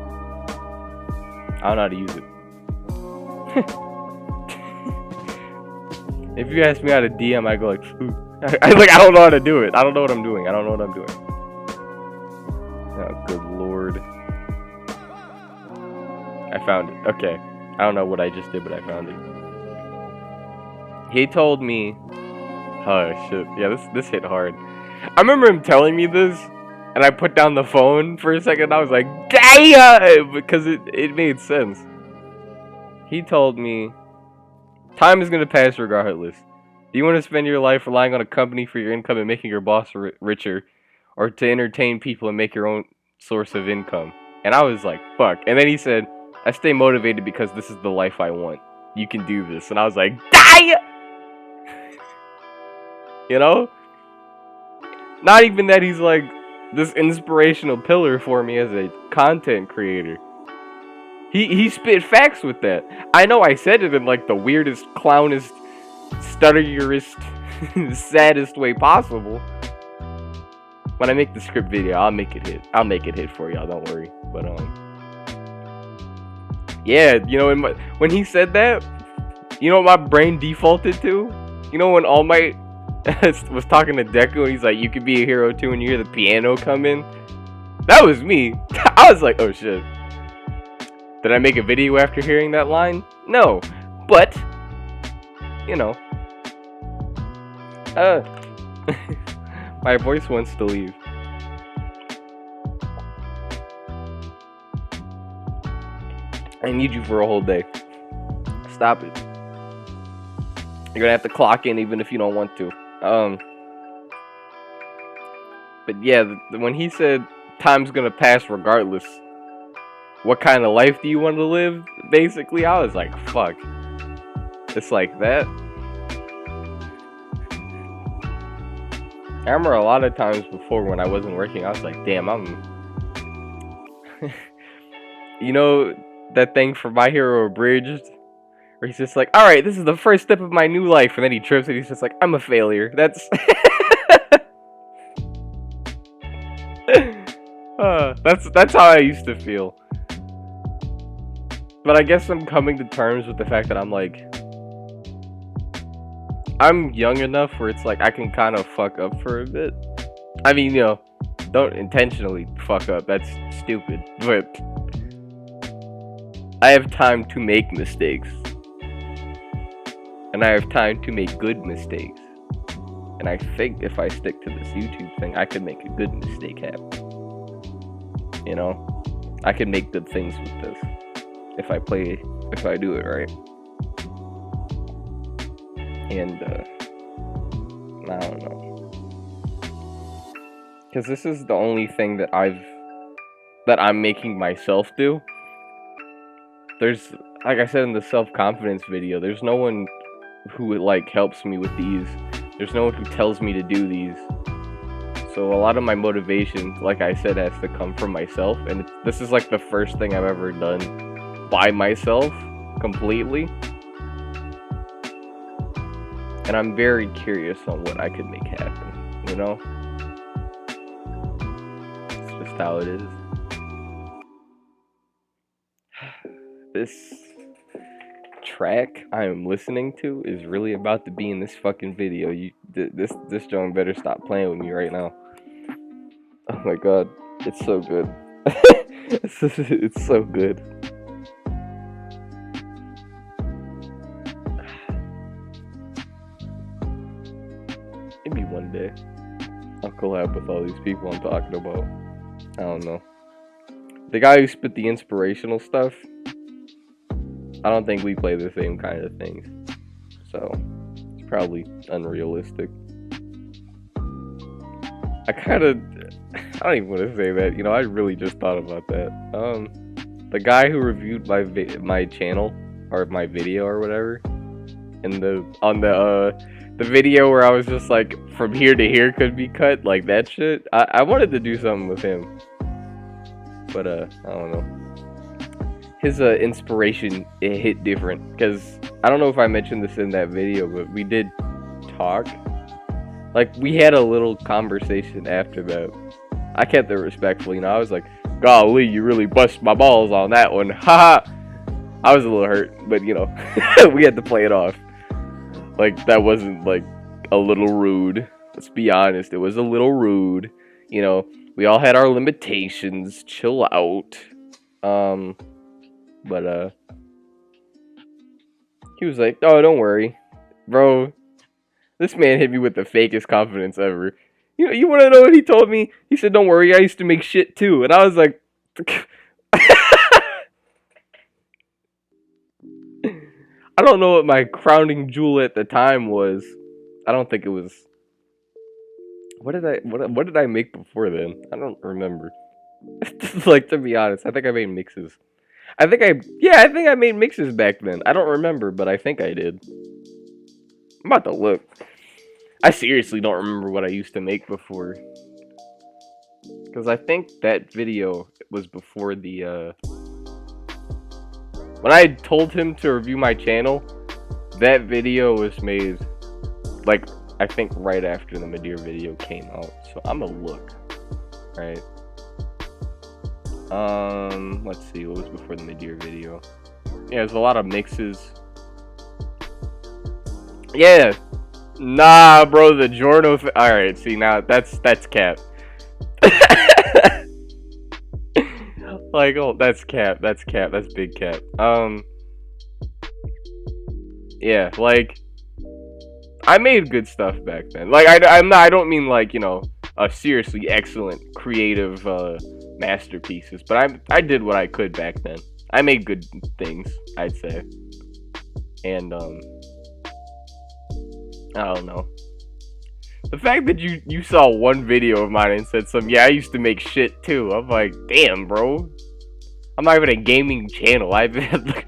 don't know how to use it. If you ask me how to DM, I go like, I don't know how to do it. I don't know what I'm doing. Oh, good lord. I found it. Okay. I don't know what I just did, but I found it. He told me, oh shit, yeah, this hit hard. I remember him telling me this, and I put down the phone for a second. I was like, damn, because it made sense. He told me, time is gonna pass regardless. Do you want to spend your life relying on a company for your income and making your boss richer, or to entertain people and make your own source of income? And I was like, fuck. And then he said, I stay motivated because this is the life I want. You can do this. And I was like, die! You know? Not even that he's like this inspirational pillar for me as a content creator. He spit facts with that. I know I said it in like the weirdest, clownest, stuttererest, saddest way possible. When I make the script video, I'll make it hit. I'll make it hit for y'all. Don't worry. But yeah, you know, when he said that, you know what my brain defaulted to? You know when All Might was talking to Deku and he's like, "You could be a hero too," and you hear the piano come in. That was me. I was like, "Oh shit." Did I make a video after hearing that line? No, but you know, my voice wants to leave. I need you for a whole day. Stop it. You're gonna have to clock in even if you don't want to. But yeah, when he said time's gonna pass regardless, what kind of life do you want to live? Basically, I was like, fuck. It's like that. I remember a lot of times before when I wasn't working, I was like, damn, you know that thing for My Hero Abridged? Where he's just like, alright, this is the first step of my new life, and then he trips and he's just like, I'm a failure. That's that's how I used to feel. But I guess I'm coming to terms with the fact that I'm like, I'm young enough where it's like I can kind of fuck up for a bit. I mean, you know, don't intentionally fuck up, that's stupid, but I have time to make mistakes. And I have time to make good mistakes. And I think if I stick to this YouTube thing, I could make a good mistake happen. You know? I can make good things with this. If I do it right. And, I don't know. Because this is the only thing that I'm making myself do. There's, like I said in the self-confidence video, there's no one who, like, helps me with these. There's no one who tells me to do these. So a lot of my motivation, like I said, has to come from myself. And this is, like, the first thing I've ever done by myself, completely. And I'm very curious on what I could make happen, you know? It's just how it is. This track I am listening to is really about to be in this fucking video. This joint better stop playing with me right now. Oh my god, it's so good. It's so good. Maybe one day I'll collab with all these people I'm talking about. I don't know. The guy who spit the inspirational stuff, I don't think we play the same kind of things. So, it's probably unrealistic. I don't even want to say that. You know, I really just thought about that. The guy who reviewed my channel, or my video or whatever, on the video where I was just like, from here to here could be cut, like that shit. I wanted to do something with him. But, I don't know. His inspiration, it hit different, because I don't know if I mentioned this in that video, but we did talk. Like, we had a little conversation after that. I kept it respectful, you know. I was like, golly, you really bust my balls on that one. Haha. I was a little hurt, but, you know, we had to play it off. Like, that wasn't, like, a little rude. Let's be honest, it was a little rude. You know, we all had our limitations. Chill out. But, he was like, oh, don't worry. Bro, this man hit me with the fakest confidence ever. You know, you want to know what he told me? He said, don't worry, I used to make shit too. And I was like, I don't know what my crowning jewel at the time was. I don't think it was... What did I make before then? I don't remember. Like, to be honest, I think I made mixes. I think I made mixes back then. I don't remember, but I think I did. I'm about to look. I seriously don't remember what I used to make before. Because I think that video was before the, when I told him to review my channel, that video was made, like, I think right after the Madeir video came out. So I'm gonna look, right? Let's see, what was before the Madeir video? Yeah, there's a lot of mixes. Yeah! Nah, bro, the Giorno... Alright, see, now, that's cap. Like, oh, that's cap, that's big cap. Yeah, like, I made good stuff back then. Like, I don't mean, like, you know, a seriously excellent, creative, masterpieces, but I did what I could back then. I made good things, I'd say. And, I don't know. The fact that you saw one video of mine and said yeah, I used to make shit too. I'm like, damn, bro. I'm not even a gaming channel. I've had like,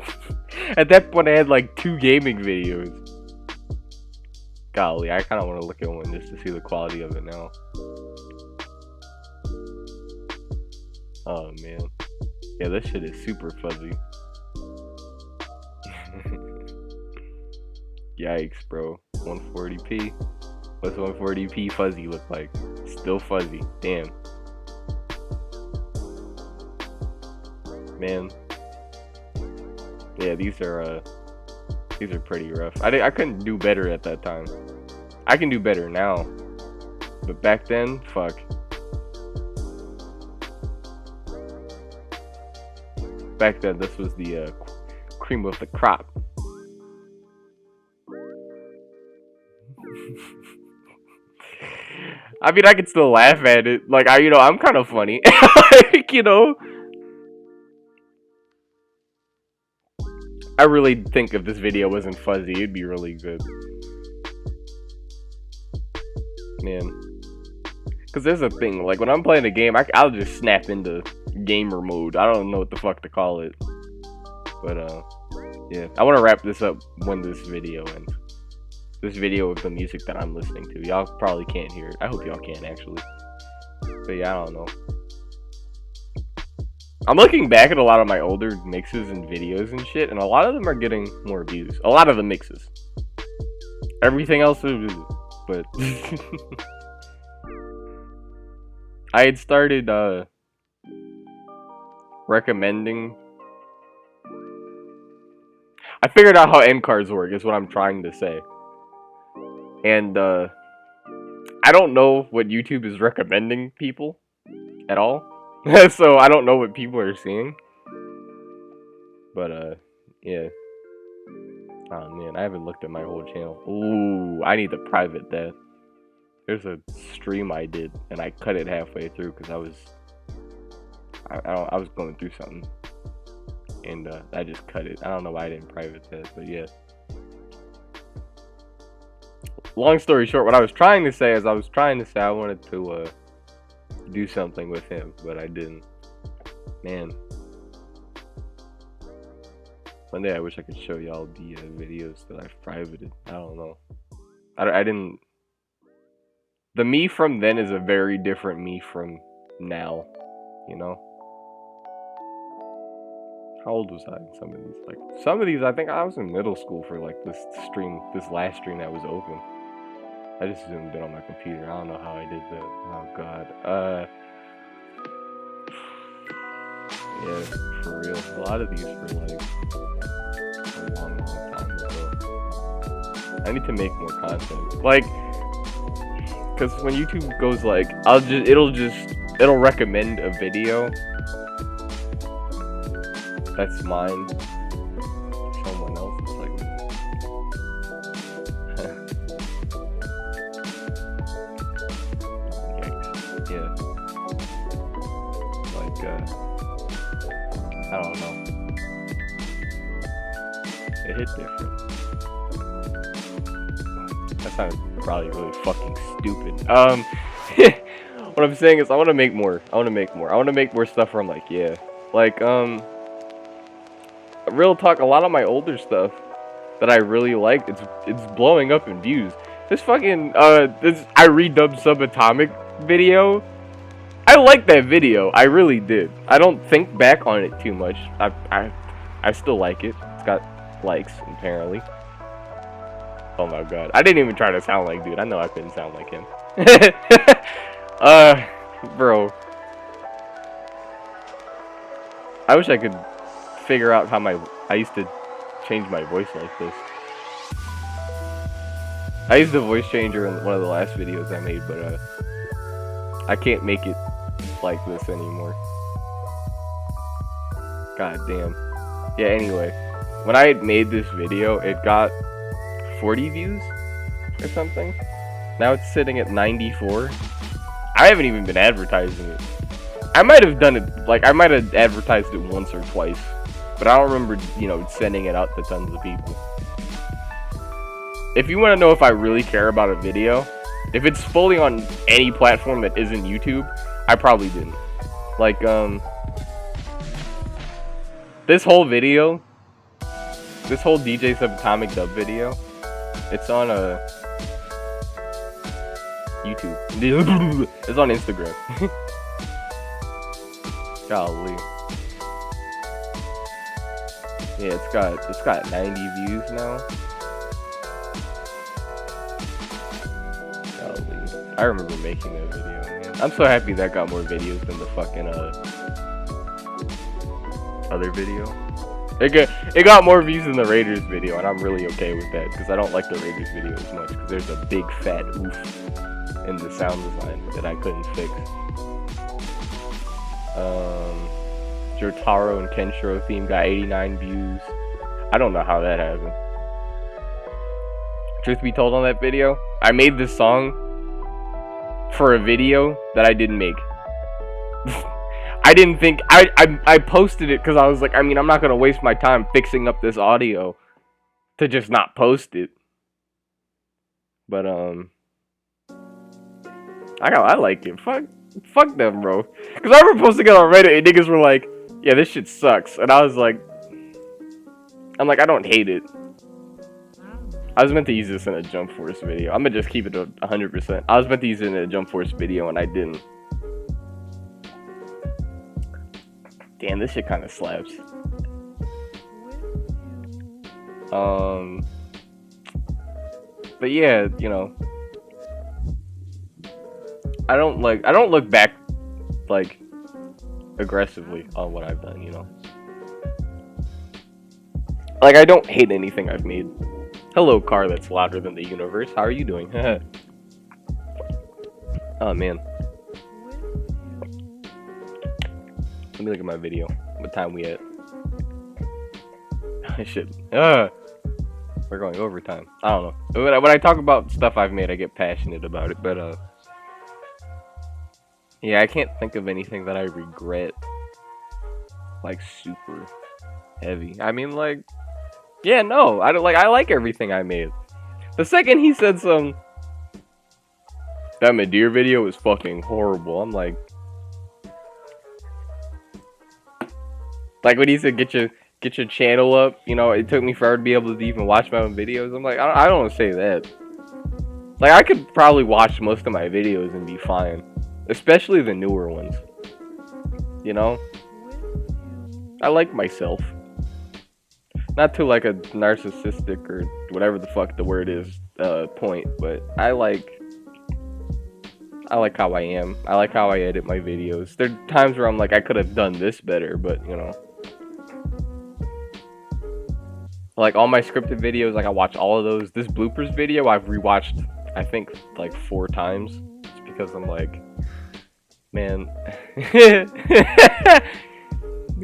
at that point I had like 2 gaming videos. Golly, I kind of want to look at one just to see the quality of it now. Oh man, yeah, this shit is super fuzzy. Yikes, bro. 140p. What's 140p fuzzy look like? Still fuzzy. Damn. Man. Yeah, these are pretty rough. I couldn't do better at that time. I can do better now. But back then, fuck. Back then, this was the cream of the crop. I mean, I can still laugh at it. Like, I'm kind of funny. Like, I really think if this video wasn't fuzzy, it'd be really good. Man. Because there's a thing, like, when I'm playing a game, I'll just snap into gamer mode. I don't know what the fuck to call it. But, yeah. I want to wrap this up when this video ends. This video of the music that I'm listening to. Y'all probably can't hear it. I hope y'all can, actually. But yeah, I don't know. I'm looking back at a lot of my older mixes and videos and shit, and a lot of them are getting more views. A lot of the mixes. Everything else is... But... I had started, recommending... I figured out how end cards work, is what I'm trying to say. And, I don't know what YouTube is recommending people at all. So, I don't know what people are seeing. But, yeah. Oh, man, I haven't looked at my whole channel. Ooh, I need to private that. There's a stream I did, and I cut it halfway through because I was going through something. And, I just cut it. I don't know why I didn't private that, but yeah. Long story short, what I was trying to say is I wanted to do something with him, but I didn't. Man. One day I wish I could show y'all the videos that I've privated. I don't know. I didn't... The me from then is a very different me from now, you know? How old was I in some of these? Like, some of these, I think I was in middle school for, like, this last stream that was open. I just zoomed in on my computer. I don't know how I did that. Oh, God. Yeah, for real. A lot of these were, like, a long time ago. I need to make more content. Like, because when YouTube goes, like, it'll recommend a video that's mine to someone else. It's like, yeah, like, I don't know. It hit different. That sounded probably really fucking stupid. What I'm saying is I want to make more. I want to make more stuff where I'm like, yeah, like, real talk, a lot of my older stuff that I really liked, it's blowing up in views. This fucking this I redubbed Subatomic video. I like that video. I really did. I don't think back on it too much. I still like it. It's got likes apparently. Oh my god. I didn't even try to sound like dude. I know I couldn't sound like him. Bro. I wish I could figure out how I used to change my voice like this. I used the voice changer in one of the last videos I made, but I can't make it like this anymore. God damn. Yeah, anyway. When I had made this video, it got 40 views or something. Now it's sitting at 94. I haven't even been advertising it. I might have done it, like, I might have advertised it once or twice. But I don't remember, you know, sending it out to tons of people. If you want to know if I really care about a video, if it's fully on any platform that isn't YouTube, I probably didn't. Like, this whole video, this whole DJ Subatomic dub video, it's on YouTube. It's on Instagram. Golly. Yeah, it's got 90 views now. Golly. I remember making that video, man. I'm so happy that got more views than the fucking other video. It got more views than the Raiders video, and I'm really okay with that because I don't like the Raiders video as much because there's a big fat oof in the sound design that I couldn't fix. Jotaro and Kenshiro theme got 89 views. I don't know how that happened. Truth be told, on that video, I made this song for a video that I didn't make. I didn't think I posted it because I was like, I mean, I'm not gonna waste my time fixing up this audio to just not post it. But I like it. Fuck them, bro. Because I remember posting it on Reddit and niggas were like, yeah, this shit sucks. And I was like, I'm like, I don't hate it. I was meant to use this in a Jump Force video. I'm gonna just keep it 100%. I was meant to use it in a Jump Force video and I didn't. Damn, this shit kind of slaps. But yeah, you know, I don't look back like aggressively on what I've done, you know. Like, I don't hate anything I've made. Hello, car that's louder than the universe. How are you doing? Oh man. Let me look at my video. What time we at? Shit. We're going overtime. I don't know. When I talk about stuff I've made, I get passionate about it. But yeah, I can't think of anything that I regret. Like super heavy. I mean, like, yeah, no. I like everything I made. The second he said that Madeir video was fucking horrible, I'm like when he said get your channel up, you know, it took me forever to be able to even watch my own videos. I'm like, I don't want to say that. Like, I could probably watch most of my videos and be fine, especially the newer ones. You know, I like myself. Not to like a narcissistic or whatever the fuck the word is point, but I like how I am. I like how I edit my videos. There are times where I'm like, I could have done this better, but you know. Like all my scripted videos, like I watch all of those. This bloopers video I've rewatched, I think, like 4 times. Just because I'm like, man.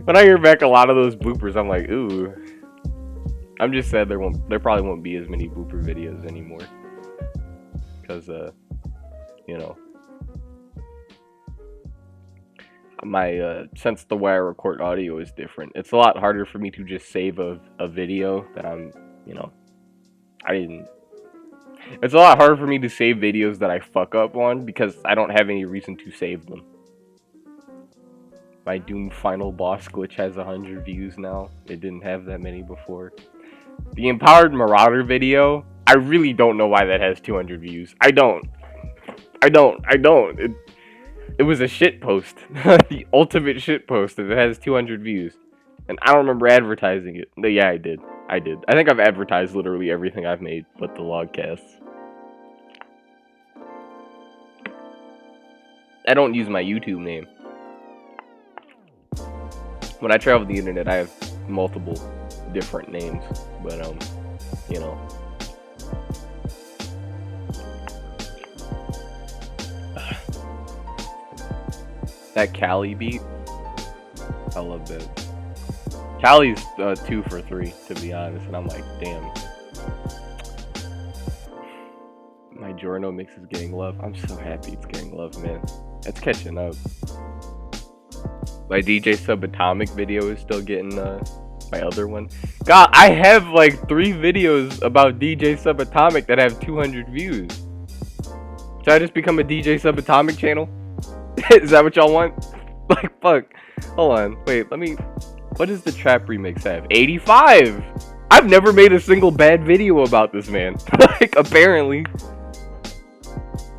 When I hear back a lot of those bloopers, I'm like, ooh. I'm just sad there probably won't be as many blooper videos anymore. Because, you know. My since the way I record audio is different, it's a lot harder for me to just save a video that I'm, you know, it's a lot harder for me to save videos that I fuck up on because I don't have any reason to save them. My Doom final boss glitch has 100 views now. It didn't have that many before. The Empowered Marauder video I really don't know why that has 200 views. I don't. It was a shit post. The ultimate shit post if it has 200 views. And I don't remember advertising it. But yeah, I did. I think I've advertised literally everything I've made but the LogCasts. I don't use my YouTube name. When I travel the internet, I have multiple different names. But, you know. That Cali beat, I love that. Cali's 2 for 3, to be honest, and I'm like, damn. My Giorno mix is getting love. I'm so happy it's getting love, man. It's catching up. My DJ Subatomic video is still getting my other one. God, I have like 3 videos about DJ Subatomic that have 200 views. Should I just become a DJ Subatomic channel? Is that what y'all want? Like, fuck. Hold on. Wait, let me... What does the trap remix have? 85! I've never made a single bad video about this man. Like, apparently.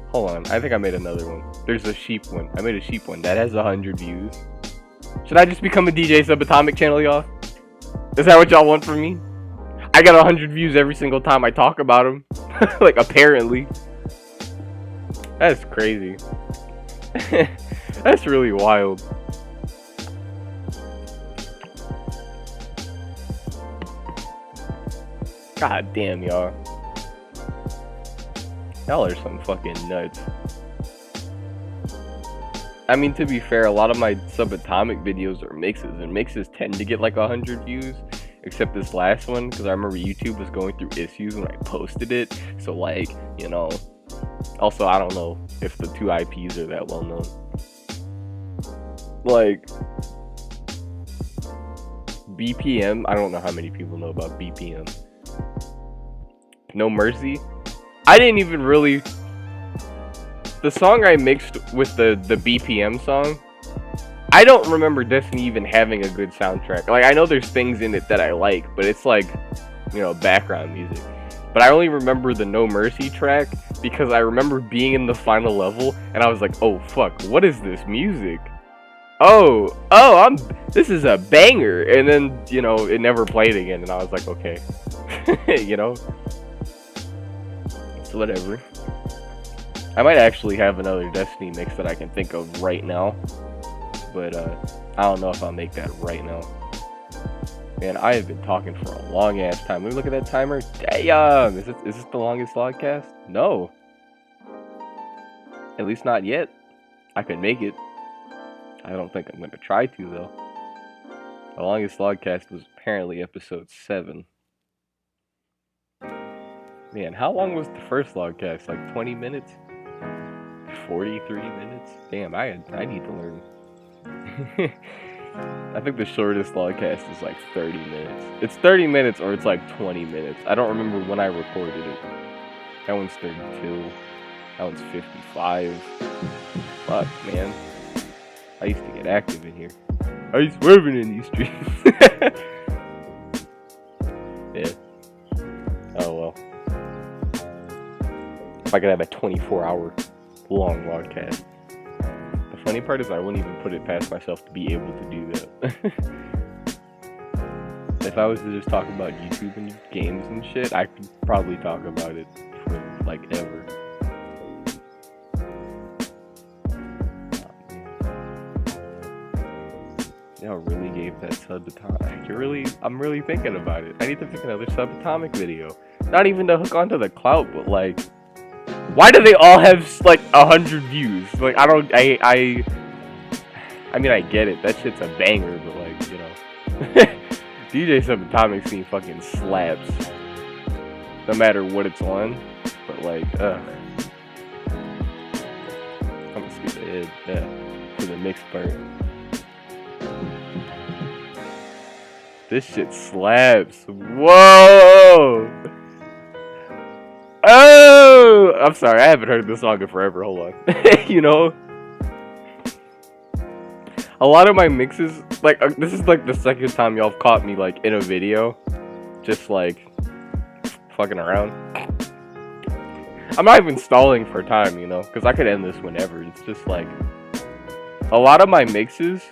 Hold on. I think I made another one. There's a sheep one. I made a sheep one. That has 100 views. Should I just become a DJ Subatomic channel, y'all? Is that what y'all want from me? I got 100 views every single time I talk about him. Like, apparently. That's crazy. That's really wild. God damn, y'all. Y'all are some fucking nuts. I mean, to be fair, a lot of my Subatomic videos are mixes, and mixes tend to get like 100 views. Except this last one, because I remember YouTube was going through issues when I posted it. So, like, you know. Also, I don't know if the 2 IPs are that well known. Like, BPM, I don't know how many people know about BPM. No Mercy. I didn't even really... The song I mixed with the BPM song, I don't remember Destiny even having a good soundtrack. Like, I know there's things in it that I like, but it's like, you know, background music. But I only remember the No Mercy track because I remember being in the final level and I was like, oh fuck, what is this music? This is a banger. And then, you know, it never played again and I was like, okay. You know? So whatever. I might actually have another Destiny mix that I can think of right now. But I don't know if I'll make that right now. Man, I have been talking for a long ass time. Let me look at that timer. Damn! Is this the longest LogCast? No. At least not yet. I could make it. I don't think I'm gonna try to though. The longest LogCast was apparently episode 7. Man, how long was the first LogCast? Like 20 minutes? 43 minutes? Damn, I need to learn. I think the shortest LogCast is like 30 minutes. It's 30 minutes or it's like 20 minutes. I don't remember when I recorded it. That one's 32. That one's 55. Fuck, man. I used to get active in here. I used swerving in these streets. Yeah. Oh well. If I could have a 24-hour long LogCast. The funny part is I wouldn't even put it past myself to be able to do that. If I was to just talk about YouTube and games and shit, I could probably talk about it for like ever. Y'all really gave that Subatomic. I'm really thinking about it. I need to pick another Subatomic video. Not even to hook onto the clout, but like, why do they all have like 100 views? Like, I mean, I get it. That shit's a banger, but like, you know, DJ Subatomic scene fucking slaps. No matter what it's on, but like, I'm gonna skip ahead, to the mixed part. This shit slaps. Whoa! Oh! I'm sorry, I haven't heard this song in forever. Hold on. You know? A lot of my mixes, like, this is like the second time y'all have caught me, like, in a video. Just, like, fucking around. I'm not even stalling for time, you know, because I could end this whenever. It's just like a lot of my mixes,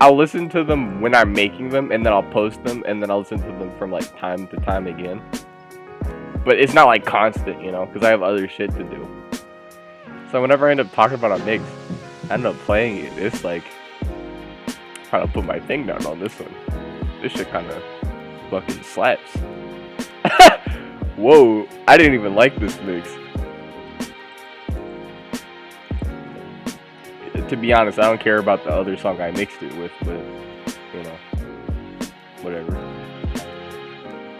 I'll listen to them when I'm making them, and then I'll post them, and then I'll listen to them from like time to time again. But it's not like constant, you know, because I have other shit to do. So whenever I end up talking about a mix, I end up playing it. It's like trying to put my thing down on this one. This shit kind of fucking slaps. Whoa, I didn't even like this mix. To be honest, I don't care about the other song I mixed it with, but you know, whatever.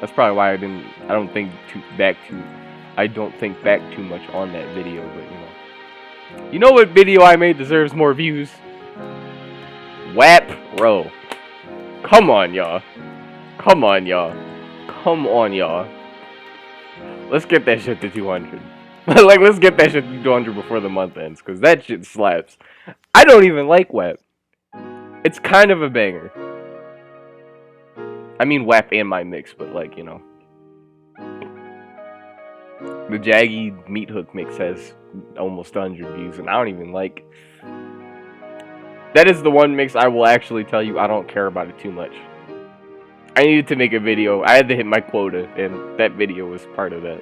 That's probably why I don't think back too much on that video, but you know what video I made deserves more views? WAP Row. Come on, y'all. Come on, y'all. Come on, y'all. Let's get that shit to 200. Like, let's get that shit to 200 before the month ends, because that shit slaps. I don't even like WAP. It's kind of a banger. I mean WAP and my mix, but like, you know. The Jaggy Meat Hook mix has almost 100 views, and I don't even like... That is the one mix I will actually tell you I don't care about it too much. I needed to make a video. I had to hit my quota, and that video was part of that.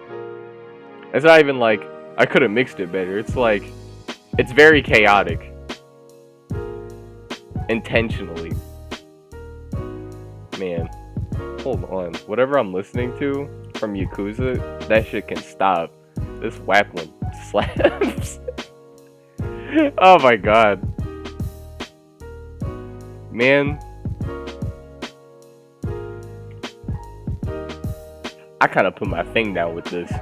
It's not even like I could have mixed it better. It's like, it's very chaotic. Intentionally. Man. Hold on. Whatever I'm listening to from Yakuza, that shit can stop. This WAP one slaps. Oh my god. Man. I kind of put my thing down with this.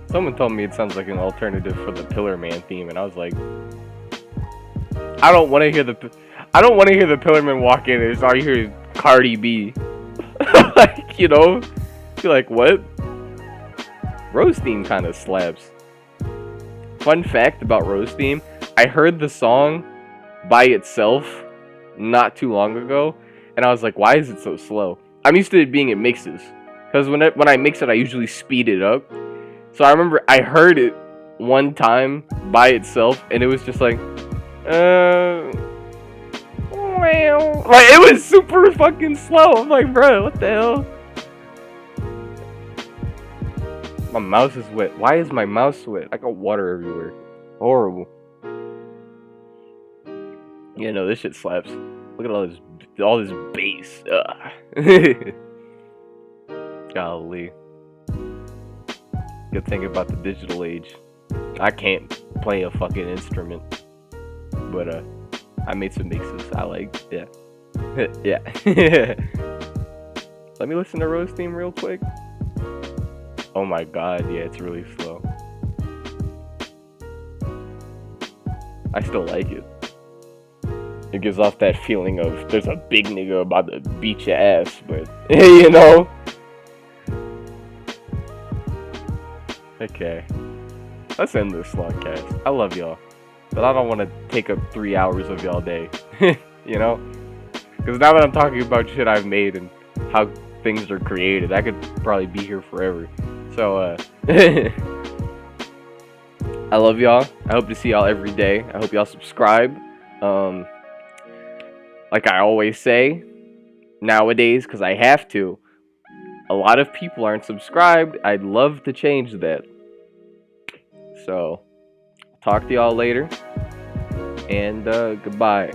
Someone told me it sounds like an alternative for the Pillar Man theme, and I was like, I don't want to hear the Pillar Man walk in and all you hear is Cardi B. Like, you know, you're like, what? Rose theme kind of slaps. Fun fact about Rose theme, I heard the song by itself not too long ago, and I was like, why is it so slow? I'm used to it being in mixes, because when I mix it, I usually speed it up. So I remember I heard it one time by itself, and it was just like, well, like, it was super fucking slow. I'm like, bro, what the hell? My mouse is wet. Why is my mouse wet? I got water everywhere. Horrible. Yeah, no, this shit slaps. Look at all this bass. Golly. Good thing about the digital age, I can't play a fucking instrument. But I made some mixes. I like, yeah. Yeah. Let me listen to Rose theme real quick. Oh my god, yeah, it's really slow. I still like it. It gives off that feeling of there's a big nigga about to beat your ass, but you know. Okay. Let's end this LogCast. I love y'all. But I don't want to take up 3 hours of y'all day. You know? Because now that I'm talking about shit I've made and how things are created, I could probably be here forever. So, I love y'all. I hope to see y'all every day. I hope y'all subscribe. Like I always say, nowadays, because I have to, a lot of people aren't subscribed. I'd love to change that. So, talk to y'all later. And, goodbye.